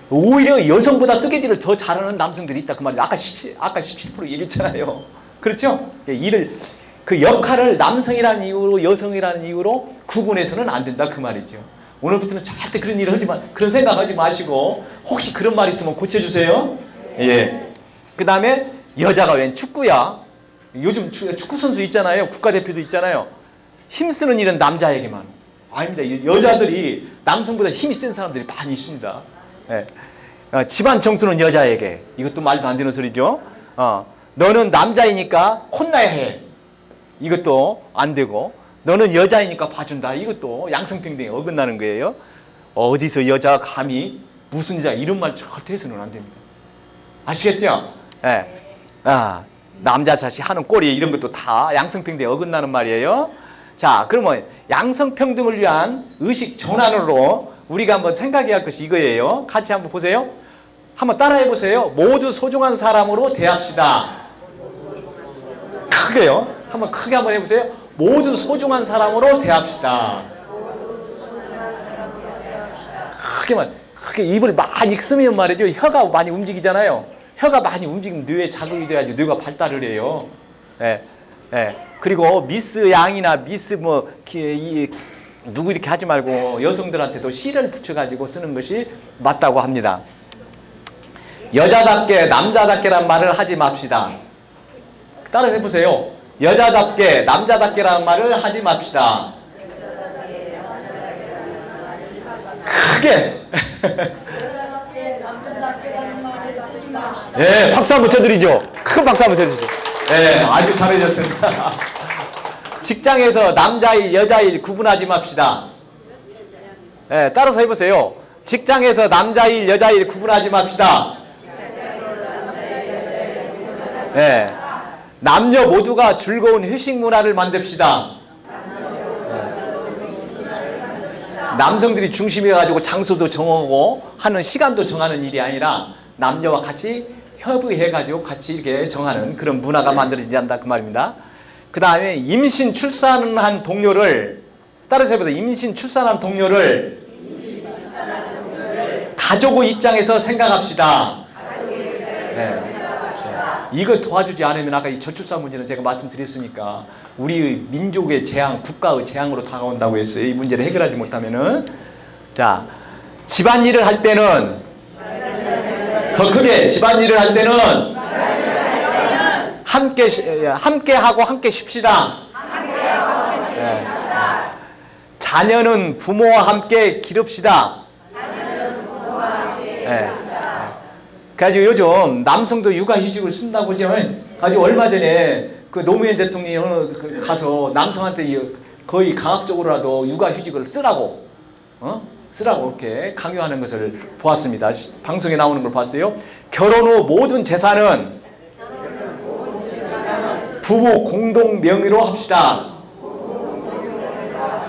오히려 여성보다 뜨개질을 더 잘하는 남성들이 있다 그 말이에요. 아까 17% 얘기했잖아요. 그렇죠? 그 역할을 남성이라는 이유로 여성이라는 이유로 구분해서는 안 된다 그 말이죠. 오늘부터는 절대 그런 일을 하지만 그런 생각하지 마시고 혹시 그런 말 있으면 고쳐주세요. 예. 그 다음에 여자가 웬 축구야? 요즘 축구 선수 있잖아요. 국가대표도 있잖아요. 힘쓰는 일은 남자에게만. 아닙니다. 여자들이 남성보다 힘이 센 사람들이 많이 있습니다. 예. 집안 청소는 여자에게. 이것도 말도 안 되는 소리죠. 너는 남자이니까 혼나야 해. 이것도 안 되고 너는 여자이니까 봐준다. 이것도 양성평등에 어긋나는 거예요. 어디서 여자가 감히 무슨 여자 이런 말 절대 해서는 안 됩니다. 아시겠죠? 예. 남자 자식 하는 꼴이 이런 것도 다 양성평등에 어긋나는 말이에요. 자, 그러면 양성평등을 위한 의식 전환으로 우리가 한번 생각해야 할 것이 이거예요. 같이 한번 보세요. 한번 따라해 보세요. 모두 소중한 사람으로 대합시다. 크게요. 한번 크게 한번 해보세요. 모두 소중한 사람으로 대합시다. 크게 입을 많이 쓰면 말이죠. 혀가 많이 움직이잖아요. 혀가 많이 움직이면 뇌에 자극이 돼야지 뇌가 발달을 해요. 예, 예. 그리고 미스 양이나 미스 누구 이렇게 하지 말고 여성들한테도 시를 붙여가지고 쓰는 것이 맞다고 합니다. 여자답게 남자답게란 말을 하지 맙시다. 따라서 해보세요. 여자답게 남자답게라는 말을 하지 맙시다. 크게. 예, 박수 한번 쳐드리죠. 큰 박수 한번 쳐주세요. 예, 아주 잘해줬습니다. 직장에서 남자일, 여자일 구분하지 맙시다. 예, 따라서 해보세요. 직장에서 남자일, 여자일 구분하지 맙시다. 예, 남녀 모두가 즐거운 회식 문화를 만듭시다. 남성들이 중심이어가지고 장소도 정하고 하는 시간도 정하는 일이 아니라 남녀와 같이 협의해가지고 같이 이렇게 정하는 그런 문화가 만들어지지 않는다 그 말입니다. 그 다음에 임신 출산한 동료를 따라서 해보세요. 임신 출산한 동료를 가족의 입장에서 생각합시다. 네. 이걸 도와주지 않으면 아까 이 저출산 문제는 제가 말씀드렸으니까 우리 민족의 재앙, 국가의 재앙으로 다가온다고 했어요. 이 문제를 해결하지 못하면은. 자, 집안일을 할 때는 더 크게 집안일을 할 때는 함께 하고 함께 쉽시다. 네. 자녀는 부모와 함께 기릅시다. 네. 그래가지고 요즘 남성도 육아휴직을 쓴다고 하죠. 아주 얼마 전에 그 노무현 대통령이 가서 남성한테 거의 강압적으로라도 육아휴직을 쓰라고, 쓰라고 이렇게 강요하는 것을 보았습니다. 방송에 나오는 걸 봤어요. 결혼 후 모든 재산은 부부 공동 명의로 합시다.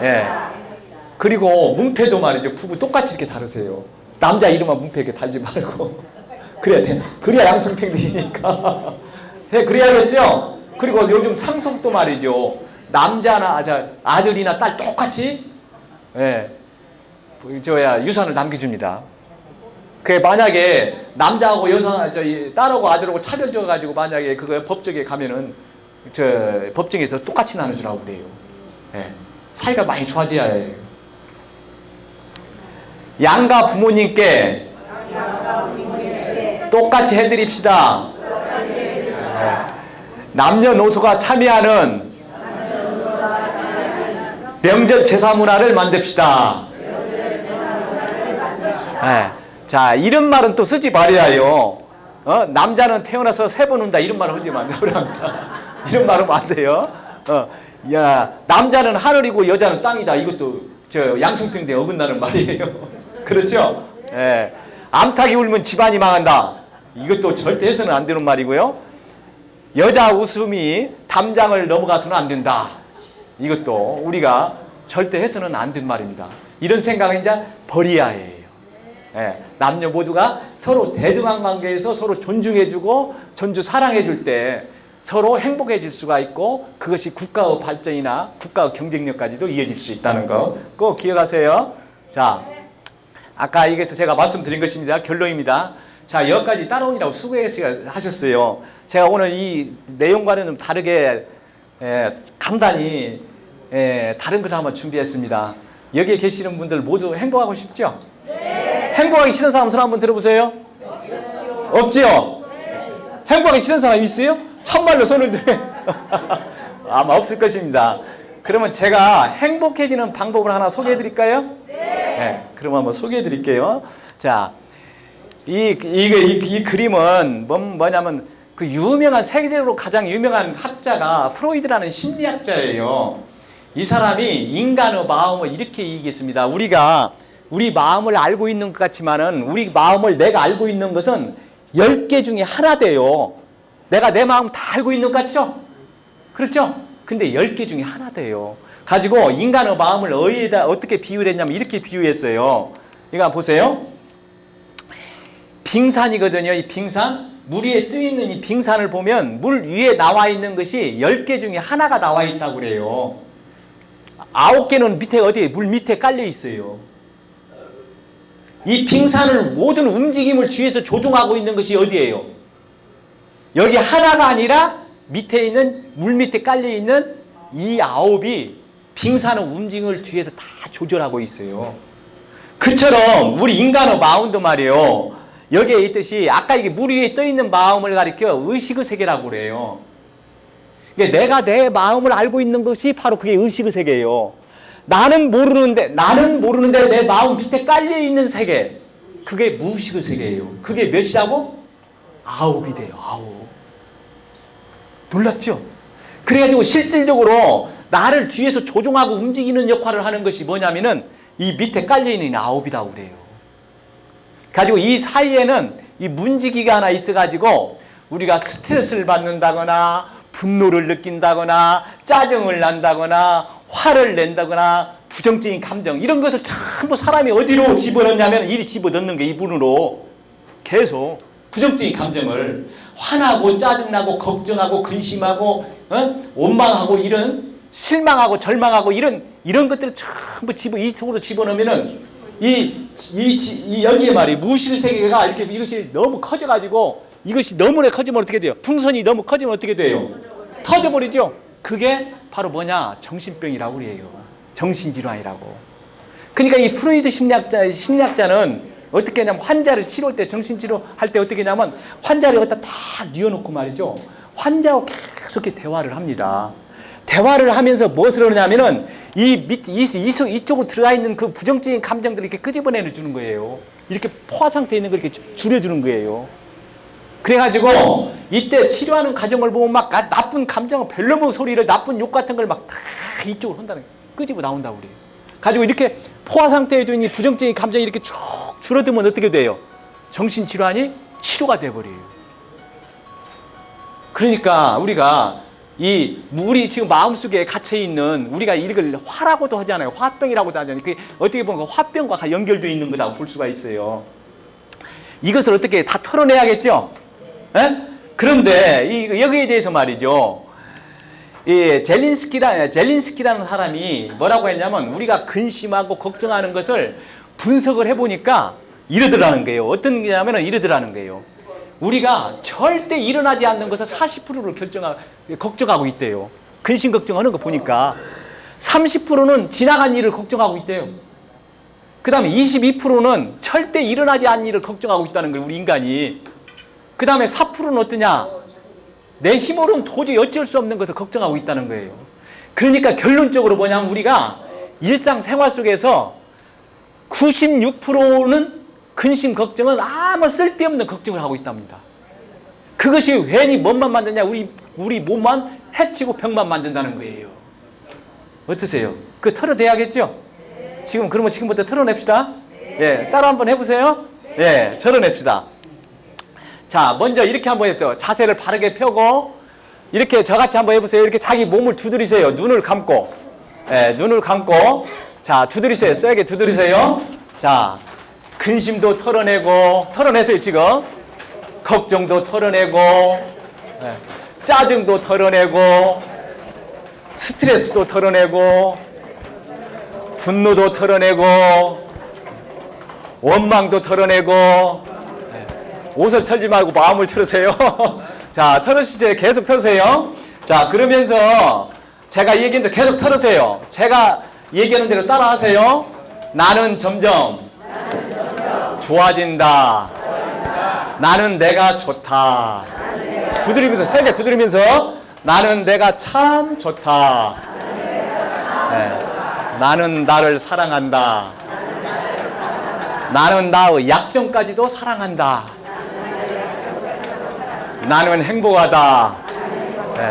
예. 그리고 문패도 말이죠. 부부 똑같이 이렇게 다르세요. 남자 이름만 문패 이렇게 달지 말고. 그래야 돼. 그래야 양성평등이니까. 네, 그래야겠죠? 그리고 요즘 상속도 말이죠. 남자나 아들이나 딸 똑같이, 예, 유산을 남겨줍니다. 그 만약에 남자하고 여성, 딸하고 아들하고 차별 줘가지고 만약에 그거 법정에 가면은 법정에서 똑같이 나눠주라고 그래요. 예. 사이가 많이 좋아져야 해요. 양가 부모님께 똑같이 해드립시다. 남녀노소가 참여하는 명절 제사 문화를 만듭시다. 네. 자, 이런 말은 또 쓰지 말아요. 남자는 태어나서 3번 운다 이런 말을 하지 마세요. 이런 말 하면 안 돼요. 야, 남자는 하늘이고 여자는 땅이다. 이것도 양성평등에 어긋나는 말이에요. 그렇죠? 예. 암탉이 울면 집안이 망한다. 이것도 절대 해서는 안 되는 말이고요. 여자 웃음이 담장을 넘어가서는 안 된다. 이것도 우리가 절대 해서는 안 된 말입니다. 이런 생각은 이제 버려야 해요. 예. 남녀 모두가 서로 대등한 관계에서 서로 존중해주고 전주 사랑해줄 때 서로 행복해질 수가 있고 그것이 국가의 발전이나 국가의 경쟁력까지도 이어질 수 있다는 거 꼭 기억하세요. 자, 아까 여기서 제가 말씀드린 것입니다. 결론입니다. 자, 여기까지 따라오느라고 수고하셨어요. 제가 오늘 이 내용과는 좀 다르게 간단히 다른 것을 한번 준비했습니다. 여기에 계시는 분들 모두 행복하고 싶죠? 네. 행복하기 싫은 사람 손 한번 들어보세요. 없지요? 네. 행복하기 싫은 사람 있어요? 참말로 손을 들어. 아마 없을 것입니다. 그러면 제가 행복해지는 방법을 하나 소개해 드릴까요? 네. 그럼 한번 소개해 드릴게요. 자, 이 그림은 뭐냐면 그 유명한 세계적으로 가장 유명한 학자가 프로이드라는 심리학자예요. 이 사람이 인간의 마음을 이렇게 얘기했습니다. 우리 마음을 알고 있는 것 같지만은 우리 마음을 내가 알고 있는 것은 10개 중에 하나 돼요. 내가 내 마음 다 알고 있는 것 같죠? 그렇죠? 근데 10개 중에 하나 돼요. 가지고 인간의 마음을 어디에다 어떻게 비유를 했냐면 이렇게 비유했어요. 이거 한번 보세요. 빙산이거든요. 이 빙산. 물 위에 떠 있는 이 빙산을 보면 물 위에 나와 있는 것이 10개 중에 하나가 나와 있다고 그래요. 9개는 밑에 어디에 물 밑에 깔려 있어요. 이 빙산을 모든 움직임을 뒤에서 조종하고 있는 것이 어디예요? 여기 하나가 아니라 밑에 있는 물 밑에 깔려 있는 이 9이 빙산의 움직임을 뒤에서 다 조절하고 있어요. 그처럼 우리 인간의 마음도 말이에요. 여기에 있듯이 아까 이게 물 위에 떠 있는 마음을 가리켜 의식의 세계라고 그래요. 그러니까 내가 내 마음을 알고 있는 것이 바로 그게 의식의 세계예요. 나는 모르는데 내 마음 밑에 깔려 있는 세계, 그게 무의식의 세계예요. 그게 몇이라고? 9이 돼요. 9. 놀랍죠? 그래가지고 실질적으로 나를 뒤에서 조종하고 움직이는 역할을 하는 것이 뭐냐면은 이 밑에 깔려있는 9이라고 그래요. 가지고 이 사이에는 이 문지기가 하나 있어가지고 우리가 스트레스를 받는다거나 분노를 느낀다거나 짜증을 난다거나 화를 낸다거나 부정적인 감정 이런 것을 전부 사람이 어디로 집어넣냐면 이리 집어넣는 게 이분으로 계속 부정적인 감정을 화나고 짜증나고 걱정하고 근심하고 원망하고 이런 실망하고 절망하고 이런 것들을 전부 이 속으로 집어넣으면은 이 여기에 말이 무의식 세계가 이렇게 이것이 너무 커져가지고 이것이 너무나 커지면 어떻게 돼요? 풍선이 너무 커지면 어떻게 돼요? 터져버리죠. 그게 바로 뭐냐? 정신병이라고 그래요. 정신질환이라고. 그러니까 이 프로이드 심리학자는 어떻게 하냐면 환자를 치료할 때, 정신치료할 때 어떻게 하냐면 환자를 여기다 다 뉘어놓고 말이죠. 환자하고 계속 이렇게 대화를 합니다. 대화를 하면서 무엇을 하냐면은 이쪽으로 들어가 있는 그 부정적인 감정들을 이렇게 끄집어내 주는 거예요. 이렇게 포화 상태에 있는 걸 이렇게 줄여주는 거예요. 그래가지고 이때 치료하는 과정을 보면 막 나쁜 감정, 별로모 소리를, 나쁜 욕 같은 걸 막 다 이쪽으로 한다는 거예요. 끄집어 나온다고 그래요. 가지고 이렇게 포화 상태에 있는 이 부정적인 감정이 이렇게 쭉 줄어들면 어떻게 돼요? 정신질환이 치료가 돼버려요. 그러니까 우리가 우리 지금 마음속에 갇혀있는, 우리가 이걸 화라고도 하잖아요. 화병이라고도 하잖아요. 그게 어떻게 보면 화병과 연결되어 있는 거라고 볼 수가 있어요. 이것을 어떻게 다 털어내야겠죠? 에? 그런데 여기에 대해서 말이죠. 이 젤린스키라는 사람이 뭐라고 했냐면, 우리가 근심하고 걱정하는 것을 분석을 해보니까 이러더라는 거예요. 어떤 게냐면 이러더라는 거예요. 우리가 절대 일어나지 않는 것을 40%를 걱정하고 있대요. 근심 걱정하는 거 보니까 30%는 지나간 일을 걱정하고 있대요. 그 다음에 22%는 절대 일어나지 않는 일을 걱정하고 있다는 거예요, 우리 인간이. 그 다음에 4%는 어떠냐? 내 힘으로는 도저히 어쩔 수 없는 것을 걱정하고 있다는 거예요. 그러니까 결론적으로 뭐냐면 우리가 일상생활 속에서 96%는 근심 걱정은 아무 쓸데없는 걱정을 하고 있답니다. 그것이 괜히 뭔만 만드냐? 우리 몸만 해치고 병만 만든다는 거예요. 어떠세요? 그거 털어내야겠죠? 그러면 지금부터 털어냅시다. 예, 따라 한번 해보세요. 예, 털어냅시다. 자, 먼저 이렇게 한번 해보세요. 자세를 바르게 펴고, 이렇게 저같이 한번 해보세요. 이렇게 자기 몸을 두드리세요. 눈을 감고. 예, 눈을 감고. 자, 두드리세요. 세게 두드리세요. 자, 근심도 털어내세요, 지금. 걱정도 털어내고, 예, 짜증도 털어내고, 스트레스도 털어내고, 분노도 털어내고, 원망도 털어내고, 옷을 털지 말고 마음을 털으세요. 자, 털으시죠. 계속 털으세요. 자, 그러면서 제가 얘기했는데 계속 털으세요. 제가 얘기하는 대로 따라하세요. 나는 점점 좋아진다. 나는 내가 좋다. 두드리면서, 세게 두드리면서, 나는 내가 참 좋다. 네. 나는 나를 사랑한다. 나는 나의 약점까지도 사랑한다. 나는 행복하다. 네.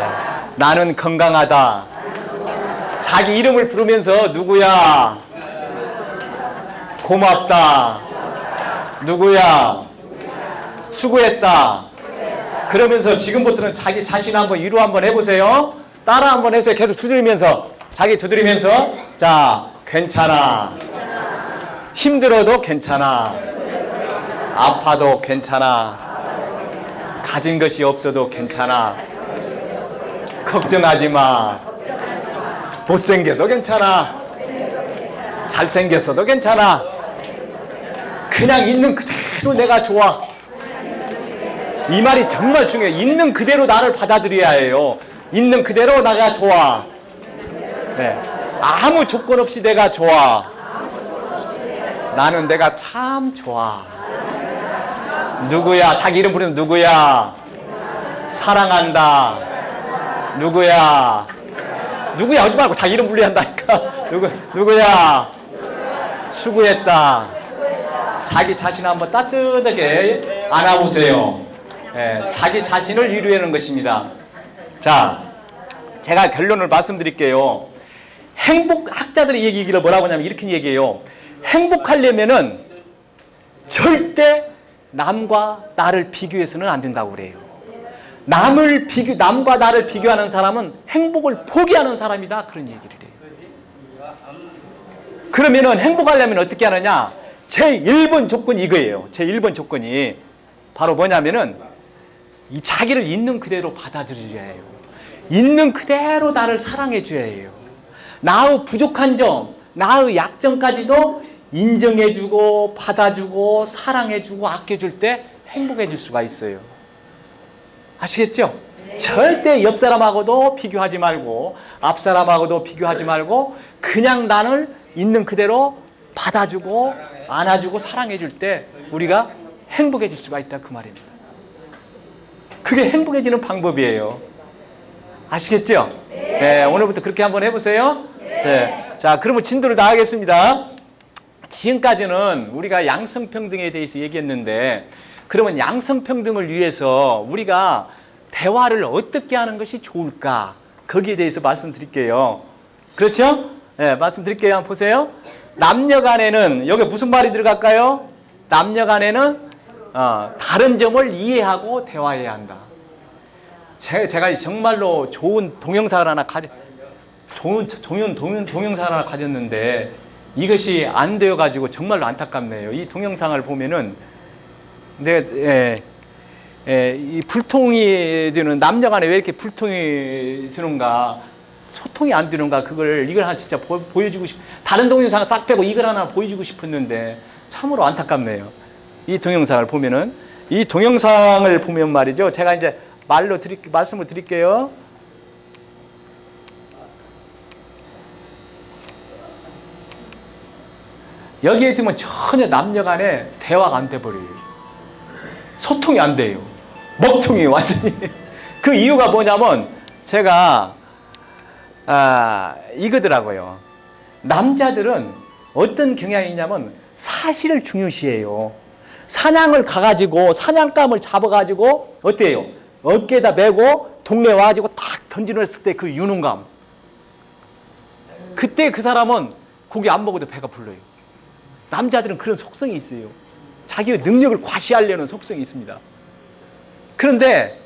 나는 건강하다. 자기 이름을 부르면서 누구야? 고맙다. 누구야? 수고했다. 그러면서 지금부터는 자기 자신 한번 위로 한번 해보세요. 따라 한번 해서 계속 두드리면서, 자기 두드리면서, 자, 괜찮아. 힘들어도 괜찮아. 아파도 괜찮아. 가진 것이 없어도 괜찮아. 걱정하지 마. 못생겨도 괜찮아. 잘생겼어도 괜찮아. 그냥 있는 그대로 내가 좋아. 이 말이 정말 중요해요. 있는 그대로 나를 받아들여야 해요. 있는 그대로 내가 좋아. 네. 아무 조건 없이 내가 좋아. 나는 내가 참 좋아. 누구야? 자기 이름 부르면 누구야? 사랑한다. 누구야? 누구야? 하지 말고 자기 이름 불러야 한다니까. 누구야? 수고했다. 자기 자신 한번 따뜻하게 안아보세요. 예, 자기 자신을 위로하는 것입니다. 자, 제가 결론을 말씀드릴게요. 행복학자들의 얘기를 뭐라고 하냐면 이렇게 얘기해요. 행복하려면은 절대 남과 나를 비교해서는 안 된다고 그래요. 남과 나를 비교하는 사람은 행복을 포기하는 사람이다. 그런 얘기를 해요. 그러면은 행복하려면 어떻게 하느냐? 제1번 조건이 이거예요. 제1번 조건이 바로 뭐냐면은 이 자기를 있는 그대로 받아들여야 해요. 있는 그대로 나를 사랑해 줘야 해요. 나의 부족한 점, 나의 약점까지도 인정해 주고 받아주고 사랑해 주고 아껴줄 때 행복해질 수가 있어요. 아시겠죠? 절대 옆 사람하고도 비교하지 말고 앞 사람하고도 비교하지 말고 그냥 나를 있는 그대로 받아주고 안아주고 사랑해줄 때 우리가 행복해질 수가 있다 그 말입니다. 그게 행복해지는 방법이에요. 아시겠죠? 네, 오늘부터 그렇게 한번 해보세요. 네. 자, 그러면 진도를 나가겠습니다. 지금까지는 우리가 양성평등에 대해서 얘기했는데 그러면 양성평등을 위해서 우리가 대화를 어떻게 하는 것이 좋을까? 거기에 대해서 말씀드릴게요. 그렇죠? 네, 말씀드릴게요. 한번 보세요. 남녀 간에는 여기 무슨 말이 들어갈까요? 남녀 간에는 다른 점을 이해하고 대화해야 한다. 제가 정말로 좋은 동영상을 하나 동영상을 하나 가졌는데 이것이 안 되어가지고 정말로 안타깝네요. 이 동영상을 보면은 이 불통이 되는 남녀간에 왜 이렇게 불통이 드는가, 소통이 안 되는가, 이걸 하나 진짜 보여주고 다른 동영상을 싹 빼고 이걸 하나 보여주고 싶었는데 참으로 안타깝네요. 이 동영상을 보면은 이 동영상을 보면 말이죠. 제가 이제 말씀을 드릴게요. 여기에 있으면 전혀 남녀간에 대화가 안 돼버려요. 소통이 안 돼요. 먹통이 완전히. 그 이유가 뭐냐면 제가 이거더라고요. 남자들은 어떤 경향이 있냐면 사실을 중요시해요. 사냥을 가가지고 사냥감을 잡아가지고 어때요? 어깨에다 메고 동네 와가지고 탁 던지놨을 때 그 유능감. 그때 그 사람은 고기 안 먹어도 배가 불러요. 남자들은 그런 속성이 있어요. 자기의 능력을 과시하려는 속성이 있습니다. 그런데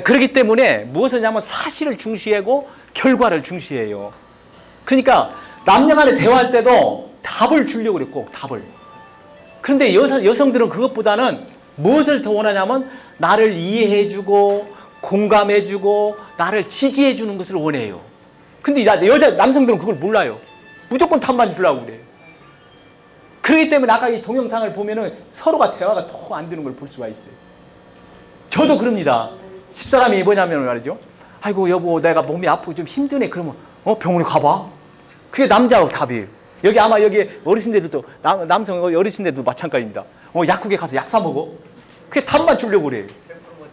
그렇기 때문에 무엇을 하냐면 사실을 중시하고 결과를 중시해요. 그러니까 남녀 간에 대화할 때도 답을 주려고 그래요. 꼭 답을. 그런데 여성들은 그것보다는 무엇을 더 원하냐면 나를 이해해주고 공감해주고 나를 지지해주는 것을 원해요. 근데 남성들은 그걸 몰라요. 무조건 답만 주려고 그래요. 그렇기 때문에 아까 이 동영상을 보면은 서로가 대화가 더 안 되는 걸 볼 수가 있어요. 저도 그럽니다. 집사람이 뭐냐면 말이죠. 아이고 여보 내가 몸이 아프고 좀 힘드네. 그러면 병원에 가봐. 그게 남자 답이에요. 여기 어르신들도 남성 어르신들도 마찬가지입니다. 약국에 가서 약 사 먹어. 그게 답만 주려고 그래요.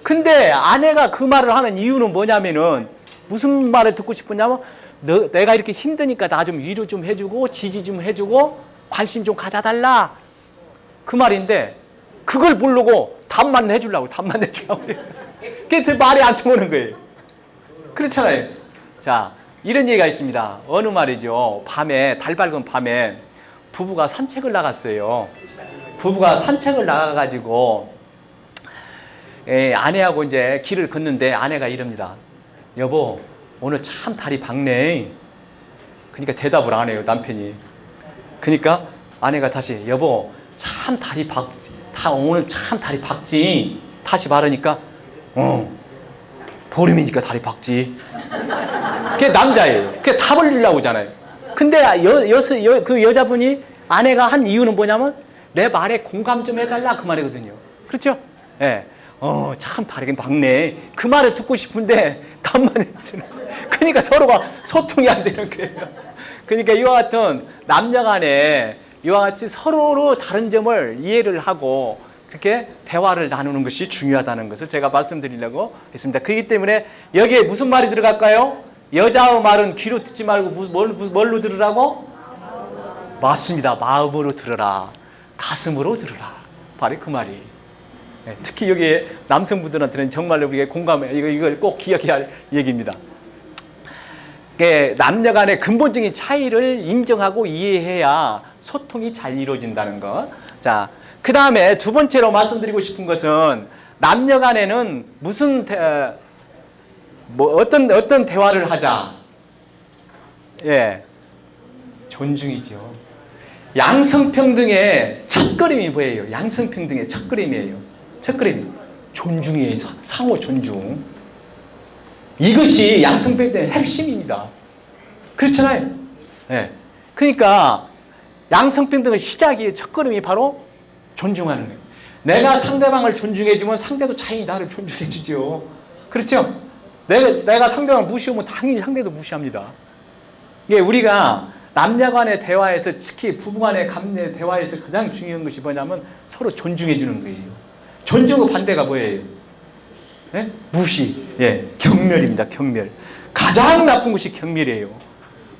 근데 아내가 그 말을 하는 이유는 뭐냐면은 무슨 말을 듣고 싶으냐면 내가 이렇게 힘드니까 나 좀 위로 좀 해주고 지지 좀 해주고 관심 좀 가져달라. 그 말인데 그걸 모르고 답만 해주려고. 그게 말이 안 통하는 거예요. 그렇잖아요. 자, 이런 얘기가 있습니다. 어느 말이죠. 달 밝은 밤에 부부가 산책을 나갔어요. 부부가 산책을 나가가지고 아내하고 이제 길을 걷는데 아내가 이럽니다. 여보, 오늘 참 달이 밝네. 그러니까 대답을 안 해요, 남편이. 그러니까 아내가 다시 여보, 참 달이 오늘 참 달이 밝지. 다시 말하니까 보름이니까 달이 밝지. 그게 남자예요. 그게 답을 주려고 하잖아요. 근데 그 여자분이 아내가 한 이유는 뭐냐면 내 말에 공감 좀 해달라 그 말이거든요. 그렇죠? 예. 참 다르긴 밝네. 그 말을 듣고 싶은데 답만 해주는. 그러니까 서로가 소통이 안 되는 거예요. 그러니까 이와 같은 남녀 간에 이와 같이 서로로 다른 점을 이해를 하고 그렇게 대화를 나누는 것이 중요하다는 것을 제가 말씀드리려고 했습니다. 그렇기 때문에 여기에 무슨 말이 들어갈까요? 여자의 말은 귀로 듣지 말고 뭘로 들으라고? 맞습니다. 마음으로 들어라. 가슴으로 들어라. 바로 그 말이. 네, 특히 여기에 남성분들한테는 정말로 우리가 공감해. 이걸 꼭 기억해야 할 얘기입니다. 남녀 간의 근본적인 차이를 인정하고 이해해야 소통이 잘 이루어진다는 것. 자, 그 다음에 두 번째로 말씀드리고 싶은 것은 남녀 간에는 어떤 대화를 하자. 예. 존중이죠. 양성평등의 첫걸음이 뭐예요? 양성평등의 첫걸음이에요. 첫걸음. 존중이에요. 상호 존중. 이것이 양성평등의 핵심입니다. 그렇잖아요. 예. 그러니까 양성평등의 시작이 첫걸음이 바로 존중하는 거예요. 내가 상대방을 존중해주면 상대도 자연히 나를 존중해주죠. 그렇죠? 내가 상대방을 무시하면 당연히 상대도 무시합니다. 이게 우리가 남녀 간의 대화에서, 특히 부부 간의 대화에서 가장 중요한 것이 뭐냐면 서로 존중해주는 거예요. 존중의 반대가 뭐예요? 예? 무시. 예, 경멸입니다. 경멸. 가장 나쁜 것이 경멸이에요.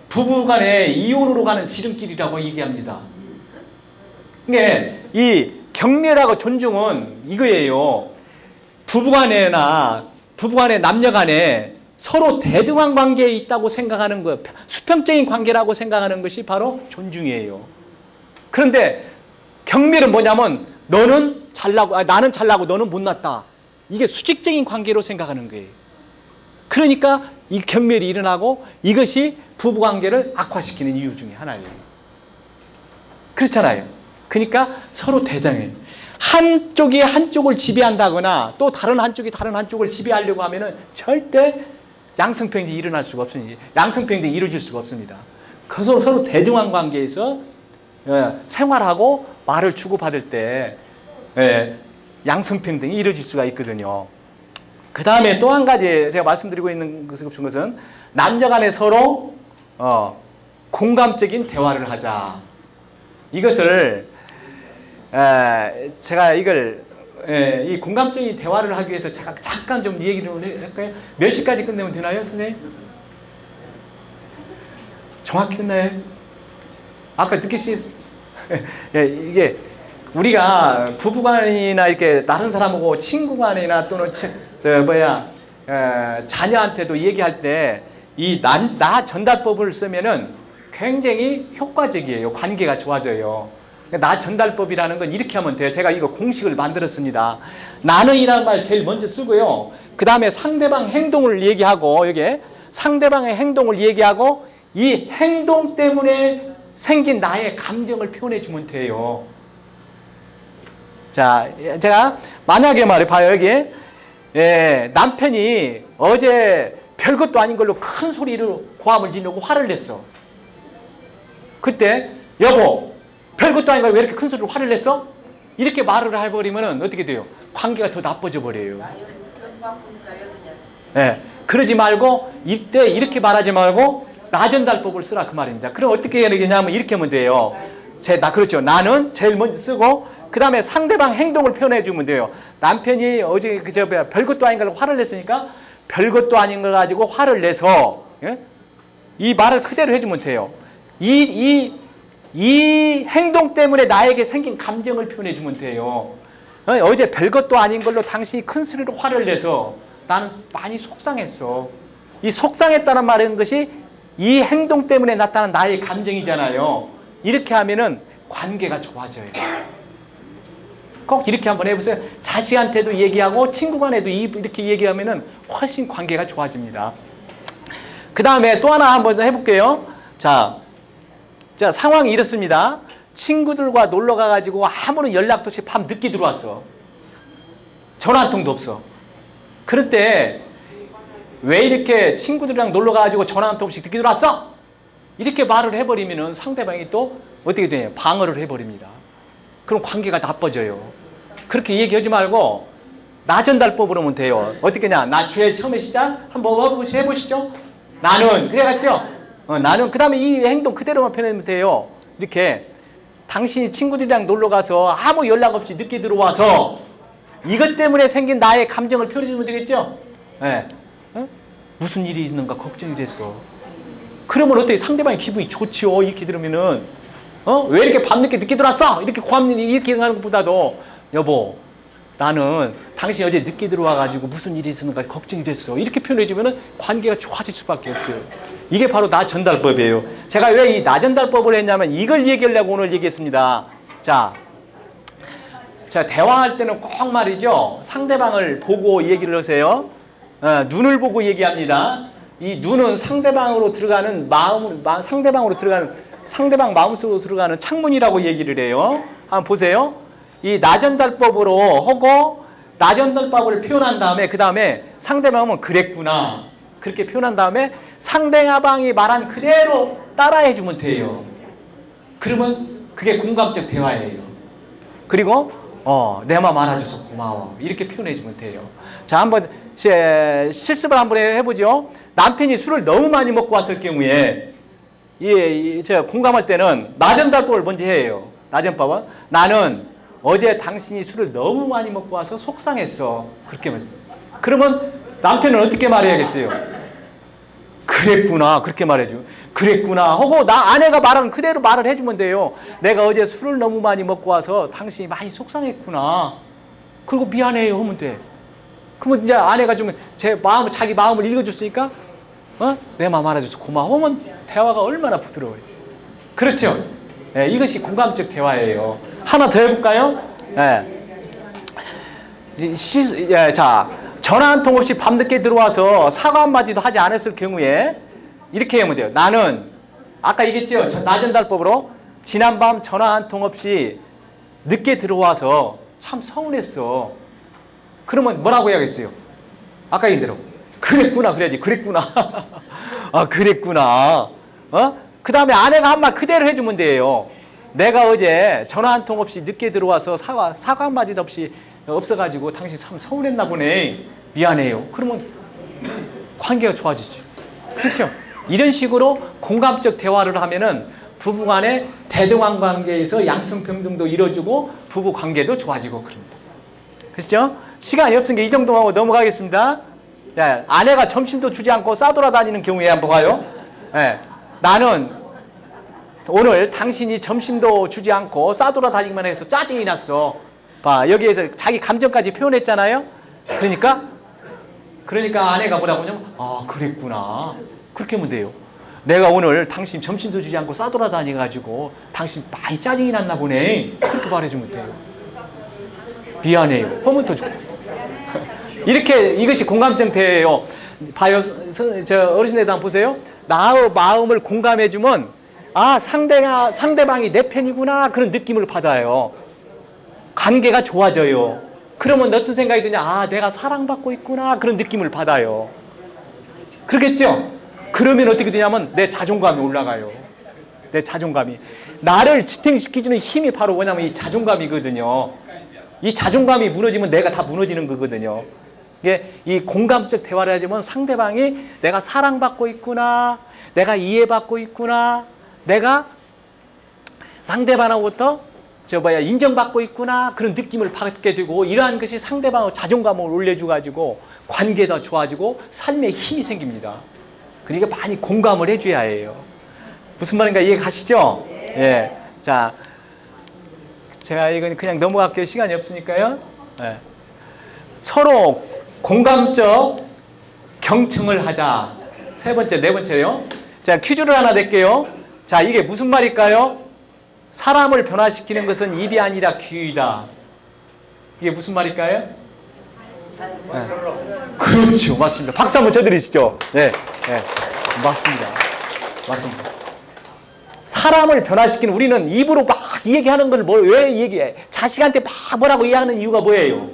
부부 간에 이혼으로 가는 지름길이라고 얘기합니다. 이게 이 경멸하고 존중은 이거예요. 부부간에 남녀 간에 서로 대등한 관계에 있다고 생각하는 것, 수평적인 관계라고 생각하는 것이 바로 존중이에요. 그런데 경멸은 뭐냐면 너는 잘나고 나는 잘나고 너는 못났다. 이게 수직적인 관계로 생각하는 거예요. 그러니까 이 경멸이 일어나고 이것이 부부관계를 악화시키는 이유 중에 하나예요. 그렇잖아요. 그러니까 서로 대등해. 한쪽이 한쪽을 지배한다거나 또 다른 한쪽이 다른 한쪽을 지배하려고 하면은 절대 양성평등이 일어날 수가 없으니, 양성평등이 이루어질 수가 없습니다. 서로 대등한 관계에서 생활하고 말을 주고받을 때 양성평등이 이루어질 수가 있거든요. 그 다음에 또 한 가지 제가 말씀드리고 있는 것은 남녀 간에 서로 공감적인 대화를 하자. 이것을 제가 이 공감적인 대화를 하기 위해서 제가 잠깐 좀 얘기를 할까요? 몇 시까지 끝내면 되나요, 선생님? 정확히 끝나요? 아까 늦게 이게 우리가 부부간이나 이렇게 다른 사람하고 친구간이나 또는 자녀한테도 얘기할 때 이 나 전달법을 쓰면은 굉장히 효과적이에요. 관계가 좋아져요. 나 전달법이라는 건 이렇게 하면 돼요. 제가 이거 공식을 만들었습니다. 나는이라는 말 제일 먼저 쓰고요. 그 다음에 상대방 행동을 얘기하고, 여기에 상대방의 행동을 얘기하고 이 행동 때문에 생긴 나의 감정을 표현해 주면 돼요. 자, 제가 만약에 말해봐요. 여기 남편이 어제 별것도 아닌 걸로 큰 소리로 고함을 지르고 화를 냈어. 그때 여보, 별것도 아닌 걸 왜 이렇게 큰 소리로 화를 냈어? 이렇게 말을 해버리면 어떻게 돼요? 관계가 더 나빠져 버려요. 그러지 말고 이때 이렇게 말하지 말고 나전달법을 쓰라 그 말입니다. 그럼 어떻게 해야 되냐면 이렇게 하면 돼요. 그렇죠. 나는 제일 먼저 쓰고 그 다음에 상대방 행동을 표현해 주면 돼요. 남편이 어제 별것도 아닌 걸 화를 냈으니까 별것도 아닌 걸 가지고 화를 내서 이 말을 그대로 해주면 돼요. 이 행동 때문에 나에게 생긴 감정을 표현해 주면 돼요. 어제 별것도 아닌 걸로 당신이 큰 소리로 화를 내서 나는 많이 속상했어. 이 속상했다는 말인 것이 이 행동 때문에 나타난 나의 감정이잖아요. 이렇게 하면은 관계가 좋아져요. 꼭 이렇게 한번 해보세요. 자식한테도 얘기하고 친구 간에도 이렇게 얘기하면은 훨씬 관계가 좋아집니다. 그 다음에 또 하나 한번 해볼게요. 자, 상황이 이렇습니다. 친구들과 놀러 가가지고 아무런 연락도 없이 밤 늦게 들어왔어. 전화 한 통도 없어. 그럴 때 왜 이렇게 친구들이랑 놀러 가가지고 전화 한 통 없이 늦게 들어왔어? 이렇게 말을 해버리면은 상대방이 또 어떻게 돼요? 방어를 해버립니다. 그럼 관계가 나빠져요. 그렇게 얘기하지 말고 나 전달법으로 하면 돼요. 어떻게 냐? 나 제일 처음에 시작 한번 해보시죠. 나는 그래갔죠? 나는 그 다음에 이 행동 그대로만 표현하면 돼요. 이렇게 당신이 친구들이랑 놀러 가서 아무 연락 없이 늦게 들어와서 이것 때문에 생긴 나의 감정을 표현해 주면 되겠죠? 무슨 일이 있는가 걱정이 됐어. 그러면 어떻게 상대방의 기분이 좋지요? 이렇게 들으면은 왜 이렇게 밤늦게 늦게 들어왔어? 이렇게 이렇게 하는 것보다도 여보, 나는 당신이 어제 늦게 들어와가지고 무슨 일이 있었는가 걱정이 됐어. 이렇게 표현해주면 관계가 좋아질 수밖에 없어요. 이게 바로 나 전달법이에요. 제가 왜 이 나 전달법을 했냐면 이걸 얘기하려고 오늘 얘기했습니다. 자, 대화할 때는 꼭 말이죠. 상대방을 보고 얘기를 하세요. 눈을 보고 얘기합니다. 이 눈은 상대방으로 들어가는 상대방 마음속으로 들어가는 창문이라고 얘기를 해요. 한번 보세요. 이 나전달법으로 하고 나전달법을 표현한 다음에 그 다음에 상대방은 그랬구나 그렇게 표현한 다음에 상대방이 말한 그대로 따라해 주면 돼요. 그러면 그게 공감적 대화예요. 그리고 내 맘 알아줘서 고마워. 이렇게 표현해 주면 돼요. 자, 한번 실습을 한번 해보죠. 남편이 술을 너무 많이 먹고 왔을 경우에 제가 공감할 때는 나전달법을 먼저 해요. 나전법은 나는 어제 당신이 술을 너무 많이 먹고 와서 속상했어. 그렇게 말해요. 그러면 남편은 어떻게 말해야겠어요? 그랬구나. 그렇게 말해줘. 그랬구나 하고 아내가 말하는 그대로 말을 해주면 돼요. 내가 어제 술을 너무 많이 먹고 와서 당신이 많이 속상했구나. 그리고 미안해요 하면 돼. 그러면 이제 아내가 좀 자기 마음을 읽어줬으니까 내 마음 알아줘서 고마워 하면 대화가 얼마나 부드러워요. 그렇죠? 네, 이것이 공감적 대화예요. 하나 더 해볼까요? 자, 전화 한 통 없이 밤늦게 들어와서 사과 한마디도 하지 않았을 경우에 이렇게 하면 돼요. 나는 아까 얘기했죠. 나전달법으로 지난밤 전화 한 통 없이 늦게 들어와서 참 서운했어. 그러면 뭐라고 해야겠어요? 아까 얘기한 대로 그랬구나 그래야지. 그랬구나. 아, 그랬구나. 그 다음에 아내가 한 말 그대로 해주면 돼요. 내가 어제 전화 한 통 없이 늦게 들어와서 사과 한마디도 없이 없어가지고 당신 참 서운했나 보네. 미안해요. 그러면 관계가 좋아지죠. 그렇죠? 이런 식으로 공감적 대화를 하면은 부부간의 대등한 관계에서 양성평등도 이루어지고 부부 관계도 좋아지고 그럽니다. 그렇죠? 시간이 없으니까 이 정도 하고 넘어가겠습니다. 아내가 점심도 주지 않고 싸돌아다니는 경우에 한번 봐요. 나는 오늘 당신이 점심도 주지 않고 싸돌아다니기만 해서 짜증이 났어. 봐, 여기에서 자기 감정까지 표현했잖아요. 그러니까 아내가 뭐라고 하냐면 그랬구나. 그렇게 하면 돼요. 내가 오늘 당신 점심도 주지 않고 싸돌아다녀가지고 당신 많이 짜증이 났나 보네. 그렇게 말해주면 돼요. 미안해요. 하면 더 좋아요. 이것이 공감적 대화예요. 봐요. 어르신들 한번 보세요. 나의 마음을 공감해주면 상대방이 내 편이구나 그런 느낌을 받아요. 관계가 좋아져요. 그러면 어떤 생각이 드냐? 내가 사랑받고 있구나 그런 느낌을 받아요. 그렇겠죠? 그러면 어떻게 되냐면 내 자존감이 올라가요. 내 자존감이. 나를 지탱시켜주는 힘이 바로 뭐냐면 이 자존감이거든요. 이 자존감이 무너지면 내가 다 무너지는 거거든요. 이게 이 공감적 대화를 하자면 상대방이 내가 사랑받고 있구나, 내가 이해받고 있구나, 내가 상대방으로부터 인정받고 있구나 그런 느낌을 받게 되고 이러한 것이 상대방의 자존감을 올려줘가지고 관계가 좋아지고 삶에 힘이 생깁니다. 그러니까 많이 공감을 해줘야 해요. 무슨 말인가 이해 가시죠? 예. 자, 제가 이건 그냥 넘어갈게요. 시간이 없으니까요. 예. 서로 공감적 경청을 하자. 세 번째, 네 번째요. 자, 퀴즈를 하나 낼게요. 자, 이게 무슨 말일까요? 사람을 변화시키는 것은 입이 아니라 귀이다. 이게 무슨 말일까요? 네. 그렇죠. 맞습니다. 박수 한번 쳐드리시죠. 네. 맞습니다. 사람을 변화시키는 우리는 입으로 막 얘기하는 걸 왜 얘기해? 자식한테 막 뭐라고 이야기하는 이유가 뭐예요?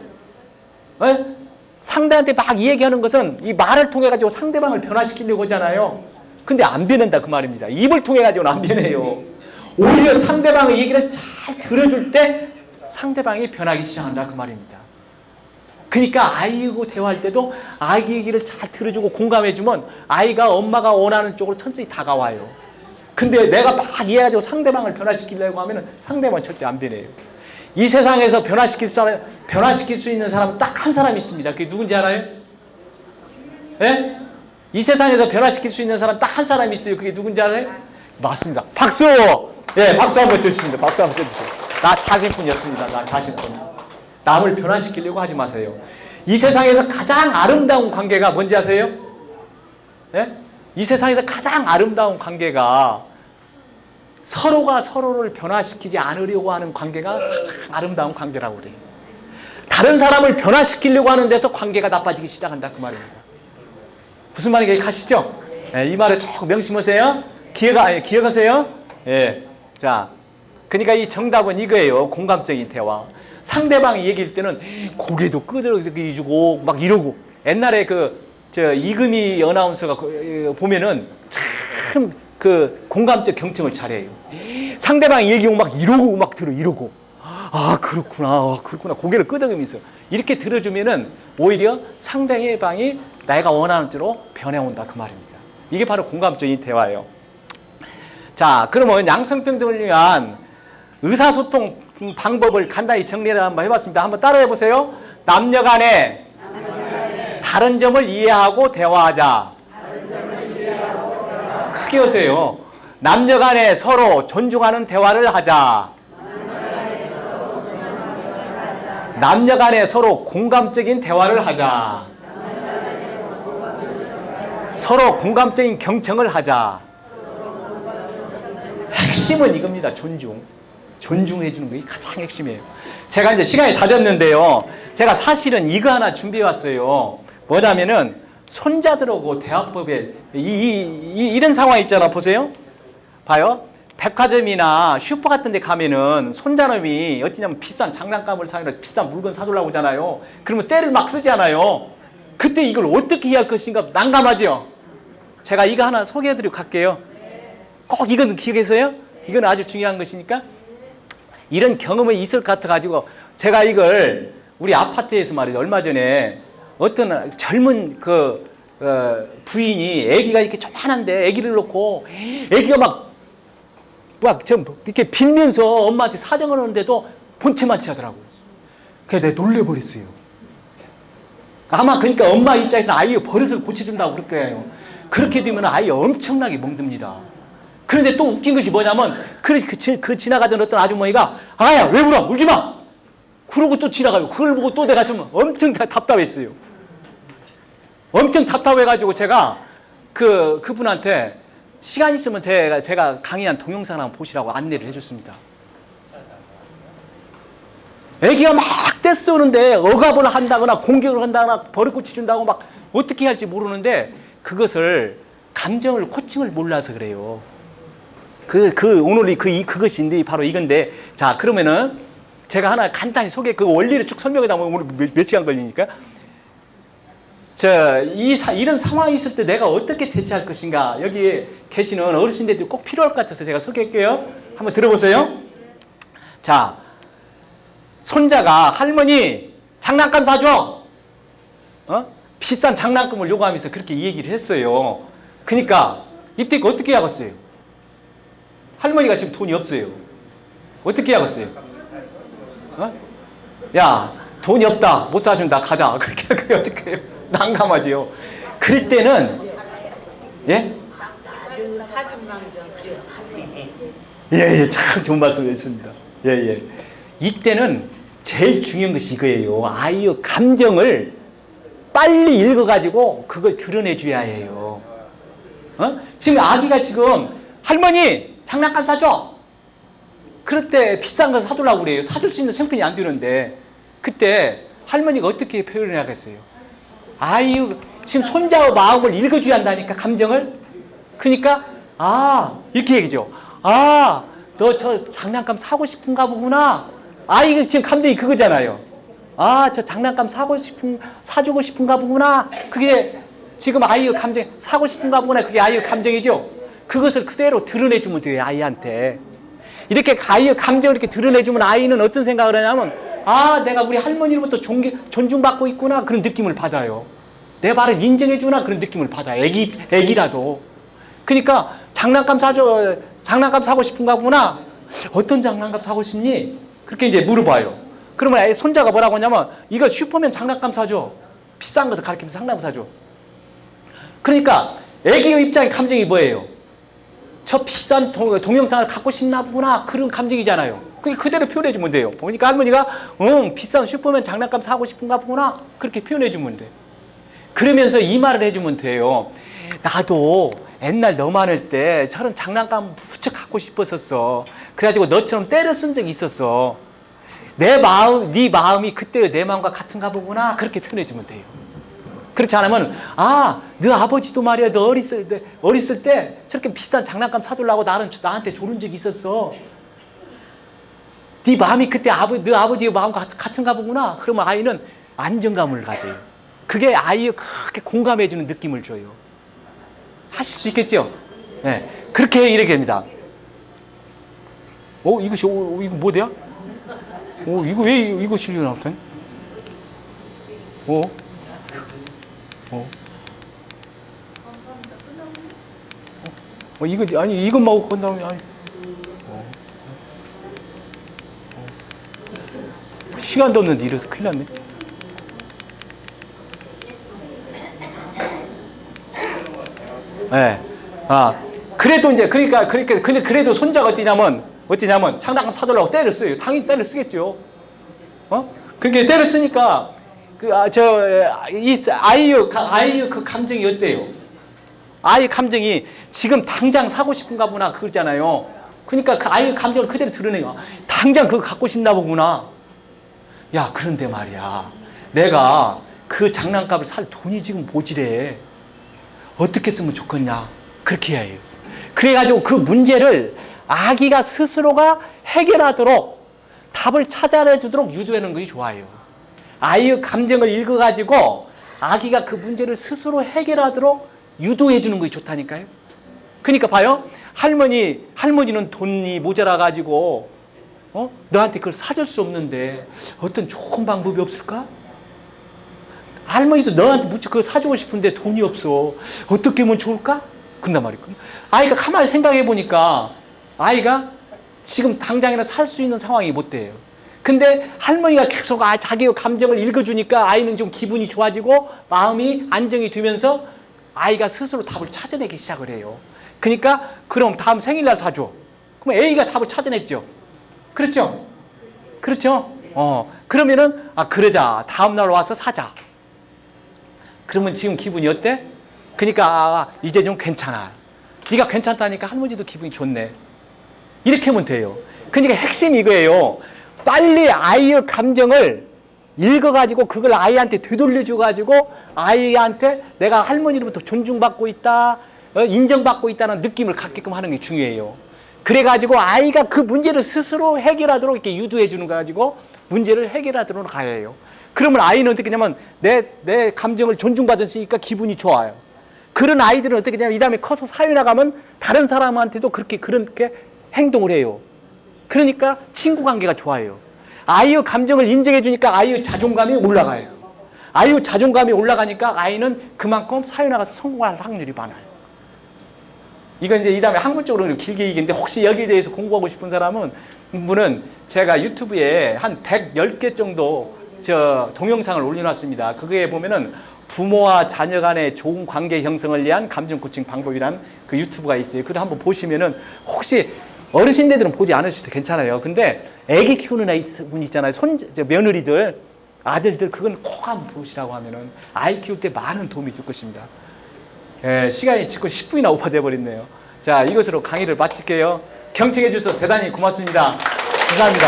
상대한테 막 얘기하는 것은 이 말을 통해 가지고 상대방을 변화시키려고 하잖아요. 근데 안 변한다 그 말입니다. 입을 통해 가지고는 안 변해요. 오히려 상대방의 얘기를 잘 들어줄 때 상대방이 변하기 시작한다 그 말입니다. 그러니까 아이하고 대화할 때도 아이 얘기를 잘 들어주고 공감해주면 아이가 엄마가 원하는 쪽으로 천천히 다가와요. 근데 내가 막 이해해가지고 상대방을 변화시키려고 하면 상대방은 절대 안 변해요. 이 세상에서 변화시킬 수 있는 사람은 딱 한 사람이 있습니다. 그게 누군지 알아요? 예? 이 세상에서 변화시킬 수 있는 사람 딱 한 사람이 있어요. 그게 누군지 알아요? 맞습니다. 박수! 예, 박수 한번 쳐주십니다. 박수 한번 쳐주세요. 나 자신뿐이었습니다. 나 자신뿐. 남을 변화시키려고 하지 마세요. 이 세상에서 가장 아름다운 관계가 뭔지 아세요? 예? 이 세상에서 가장 아름다운 관계가 서로가 서로를 변화시키지 않으려고 하는 관계가 가장 아름다운 관계라고 그래요. 다른 사람을 변화시키려고 하는 데서 관계가 나빠지기 시작한다 그 말입니다. 무슨 말인지 가시죠? 예, 이 말을 쭉 명심하세요. 기억하세요? 예. 자, 그러니까 이 정답은 이거예요. 공감적인 대화. 상대방이 얘기할 때는 고개도 끄덕이주고 막 이러고. 옛날에 이금희 아나운서가 보면은 참 그 공감적 경청을 잘해요. 상대방이 얘기하고 막 이러고 막 이러고. 아, 그렇구나. 그렇구나. 고개를 끄덕이면서 이렇게 들어주면은 오히려 상대방이 내가 원하는 대로 변해온다 그 말입니다. 이게 바로 공감적인 대화예요. 자, 그러면 양성평등을 위한 의사소통 방법을 간단히 정리를 한번 해봤습니다. 한번 따라해 보세요. 남녀 간에 다른 점을 이해하고 대화하자. 크게 하세요. 남녀 간에 서로 존중하는 대화를 하자. 남녀 간에 서로 공감적인 대화를 하자. 서로 공감적인 경청을 하자. 핵심은 이겁니다. 존중. 존중해 주는 게 가장 핵심이에요. 제가 이제 시간이 다 됐는데요. 제가 사실은 이거 하나 준비해 왔어요. 뭐냐면은 손자들하고 대화법에 이런 상황 있잖아. 보세요. 봐요. 백화점이나 슈퍼 같은 데 가면은 손자놈이 어찌냐면 비싼 장난감을 사느라 비싼 물건 사주려고 하잖아요. 그러면 때를 막 쓰잖아요. 그때 이걸 어떻게 해야 할 것인가 난감하죠. 제가 이거 하나 소개해드리고 갈게요. 꼭 이건 기억해서요. 이건 아주 중요한 것이니까. 이런 경험이 있을 것 같아가지고 제가 이걸 우리 아파트에서 말이죠. 얼마 전에 어떤 젊은 부인이 아기가 이렇게 조그만한데 아기를 놓고 아기가 막 이렇게 빌면서 엄마한테 사정을 하는데도 본체만치 하더라고요. 그래서 내가 놀래버렸어요. 아마 그러니까 엄마 입장에서는 아이의 버릇을 고쳐준다고 그럴 거예요. 그렇게 되면 아이 엄청나게 멍듭니다. 그런데 또 웃긴 것이 뭐냐면 그 지나가던 어떤 아주머니가 아야 왜 울어 울지 마 그러고 또 지나가요. 그걸 보고 또 내가 좀 엄청 답답했어요. 엄청 답답해가지고 제가 그분한테 시간 있으면 제가 강의한 동영상 한번 보시라고 안내를 해줬습니다. 애기가 막 떼쓰는데 억압을 한다거나 공격을 한다거나 버릇고치 준다고 막 어떻게 할지 모르는데 그것을 감정을 코칭을 몰라서 그래요. 오늘 그것인데 바로 이건데 자 그러면은 제가 하나 간단히 그 원리를 쭉 설명해 나면 오늘 몇 시간 걸리니까 이런 상황이 있을 때 내가 어떻게 대처할 것인가 여기 계시는 어르신들이 꼭 필요할 것 같아서 제가 소개할게요. 한번 들어보세요. 자, 손자가 할머니 장난감 사줘. 비싼 장난감을 요구하면서 그렇게 얘기를 했어요. 그러니까 이때 어떻게 하겠어요? 할머니가 지금 돈이 없어요. 어떻게 하겠어요? 야, 돈이 없다. 못 사준다. 가자. 그렇게 어떻게 해요? 난감하지요. 그럴 때는 예? 예, 참 좋은 말씀이셨습니다. 예. 이때는 제일 중요한 것이 이거예요. 아이의 감정을 빨리 읽어가지고 그걸 드러내줘야 해요. 지금 아기가 지금 할머니 장난감 사줘. 그럴 때 비싼 거 사주려고 그래요. 사줄 수 있는 형편이 안 되는데 그때 할머니가 어떻게 표현을 하겠어요? 아유, 지금 손자의 마음을 읽어줘야 한다니까, 감정을. 그러니까, 이렇게 얘기죠. 너 저 장난감 사고 싶은가 보구나. 이거 지금 감정이 그거잖아요. 저 장난감 사주고 싶은가 보구나. 그게 지금 아이의 감정, 사고 싶은가 보구나. 그게 아이의 감정이죠. 그것을 그대로 드러내주면 돼요, 아이한테. 이렇게 아이의 감정을 이렇게 드러내주면 아이는 어떤 생각을 하냐면, 내가 우리 할머니로부터 존중받고 있구나. 그런 느낌을 받아요. 내 말을 인정해주나. 그런 느낌을 받아요. 애기라도. 그러니까, 장난감 사고 싶은가 보구나. 어떤 장난감 사고 싶니? 그렇게 이제 물어봐요. 그러면 손자가 뭐라고 하냐면, 이거 슈퍼맨 장난감 사줘. 비싼 것을 가리키면서 장난감 사줘. 그러니까, 애기의 입장의 감정이 뭐예요? 저 비싼 동영상을 갖고 싶나 보구나. 그런 감정이잖아요. 그게 그대로 표현해주면 돼요. 보니까 할머니가 비싼 슈퍼맨 장난감 사고 싶은가 보구나. 그렇게 표현해주면 돼. 그러면서 이 말을 해주면 돼요. 나도 옛날 너 많을 때 저런 장난감 무척 갖고 싶었었어. 그래가지고 너처럼 때를 쓴 적이 있었어. 네 마음이 그때의 내 마음과 같은가 보구나. 그렇게 표현해주면 돼요. 그렇지 않으면 너 아버지도 말이야 너 어렸을 때 저렇게 비싼 장난감 사주려고 나한테 조른 적이 있었어. 네 마음이 그때 너 아버지의 마음과 같은가 보구나. 그러면 아이는 안정감을 가져요. 그게 아이의 그렇게 공감해주는 느낌을 줘요. 하실 수 있겠죠? 네. 그렇게 이렇게 됩니다. 이거 뭐대요? 이거 왜 이거 실려 나왔대? 이거 아니 이것만 하고 건 다음에 아니. 시간도 없는데 이래서 큰일 났네. 네. 그래도 이제 그러니까 근데 그래도 손자가 어찌냐면 장난감 사달라고 때를 써요. 당연히 때를 쓰겠죠. 그렇게 때를 쓰니까 이 아이의 그 감정이 어때요? 아이의 감정이 지금 당장 사고 싶은가 보나 그러잖아요. 그러니까 그 아이의 감정을 그대로 드러내요. 당장 그거 갖고 싶나 보구나. 야, 그런데 말이야. 내가 그 장난감을 살 돈이 지금 모자래. 어떻게 쓰면 좋겠냐. 그렇게 해야 해요. 그래가지고 그 문제를 아기가 스스로가 해결하도록 답을 찾아내주도록 유도하는 것이 좋아요. 아이의 감정을 읽어가지고 아기가 그 문제를 스스로 해결하도록 유도해주는 것이 좋다니까요. 그러니까 봐요. 할머니는 돈이 모자라가지고 너한테 그걸 사줄 수 없는데 어떤 좋은 방법이 없을까? 할머니도 너한테 무척 그걸 사주고 싶은데 돈이 없어. 어떻게 하면 좋을까? 그런단 말이에요. 아이가 가만히 생각해 보니까 아이가 지금 당장이나 살 수 있는 상황이 못 돼요. 근데 할머니가 계속 자기의 감정을 읽어주니까 아이는 좀 기분이 좋아지고 마음이 안정이 되면서 아이가 스스로 답을 찾아내기 시작을 해요. 그러니까 그럼 다음 생일날 사줘. 그럼 A가 답을 찾아냈죠. 그렇죠? 그렇죠? 그러면은 그러자. 다음날 와서 사자. 그러면 지금 기분이 어때? 그러니까 이제 좀 괜찮아. 네가 괜찮다니까 할머니도 기분이 좋네. 이렇게 하면 돼요. 그러니까 핵심이 이거예요. 빨리 아이의 감정을 읽어가지고 그걸 아이한테 되돌려줘가지고 아이한테 내가 할머니로부터 존중받고 있다, 인정받고 있다는 느낌을 갖게끔 하는 게 중요해요. 그래가지고 아이가 그 문제를 스스로 해결하도록 이렇게 유도해 주는 거 가지고 문제를 해결하도록 가야 해요. 그러면 아이는 어떻게 하냐면 내 감정을 존중받았으니까 기분이 좋아요. 그런 아이들은 어떻게 하냐면 이 다음에 커서 사회 나가면 다른 사람한테도 그렇게 행동을 해요. 그러니까 친구 관계가 좋아요. 아이의 감정을 인정해 주니까 아이의 자존감이 올라가요. 아이의 자존감이 올라가니까 아이는 그만큼 사회 나가서 성공할 확률이 많아요. 이건 이제 이 다음에 학문적으로 길게 얘기했는데 혹시 여기에 대해서 공부하고 싶은 분은 제가 유튜브에 한 110개 정도 동영상을 올려놨습니다. 그거에 보면은 부모와 자녀 간의 좋은 관계 형성을 위한 감정 코칭 방법이란 그 유튜브가 있어요. 그걸 한번 보시면은 혹시 어르신들은 보지 않으셔도 괜찮아요. 근데 애기 키우는 분 있잖아요. 며느리들, 아들들 그건 꼭 한번 보시라고 하면은 아이 키울 때 많은 도움이 줄 것입니다. 시간이 지금 10분이나 오버돼 버렸네요. 자, 이것으로 강의를 마칠게요. 경청해 주셔서 대단히 고맙습니다. 감사합니다.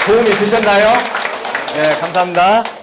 도움이 되셨나요? 네, 감사합니다.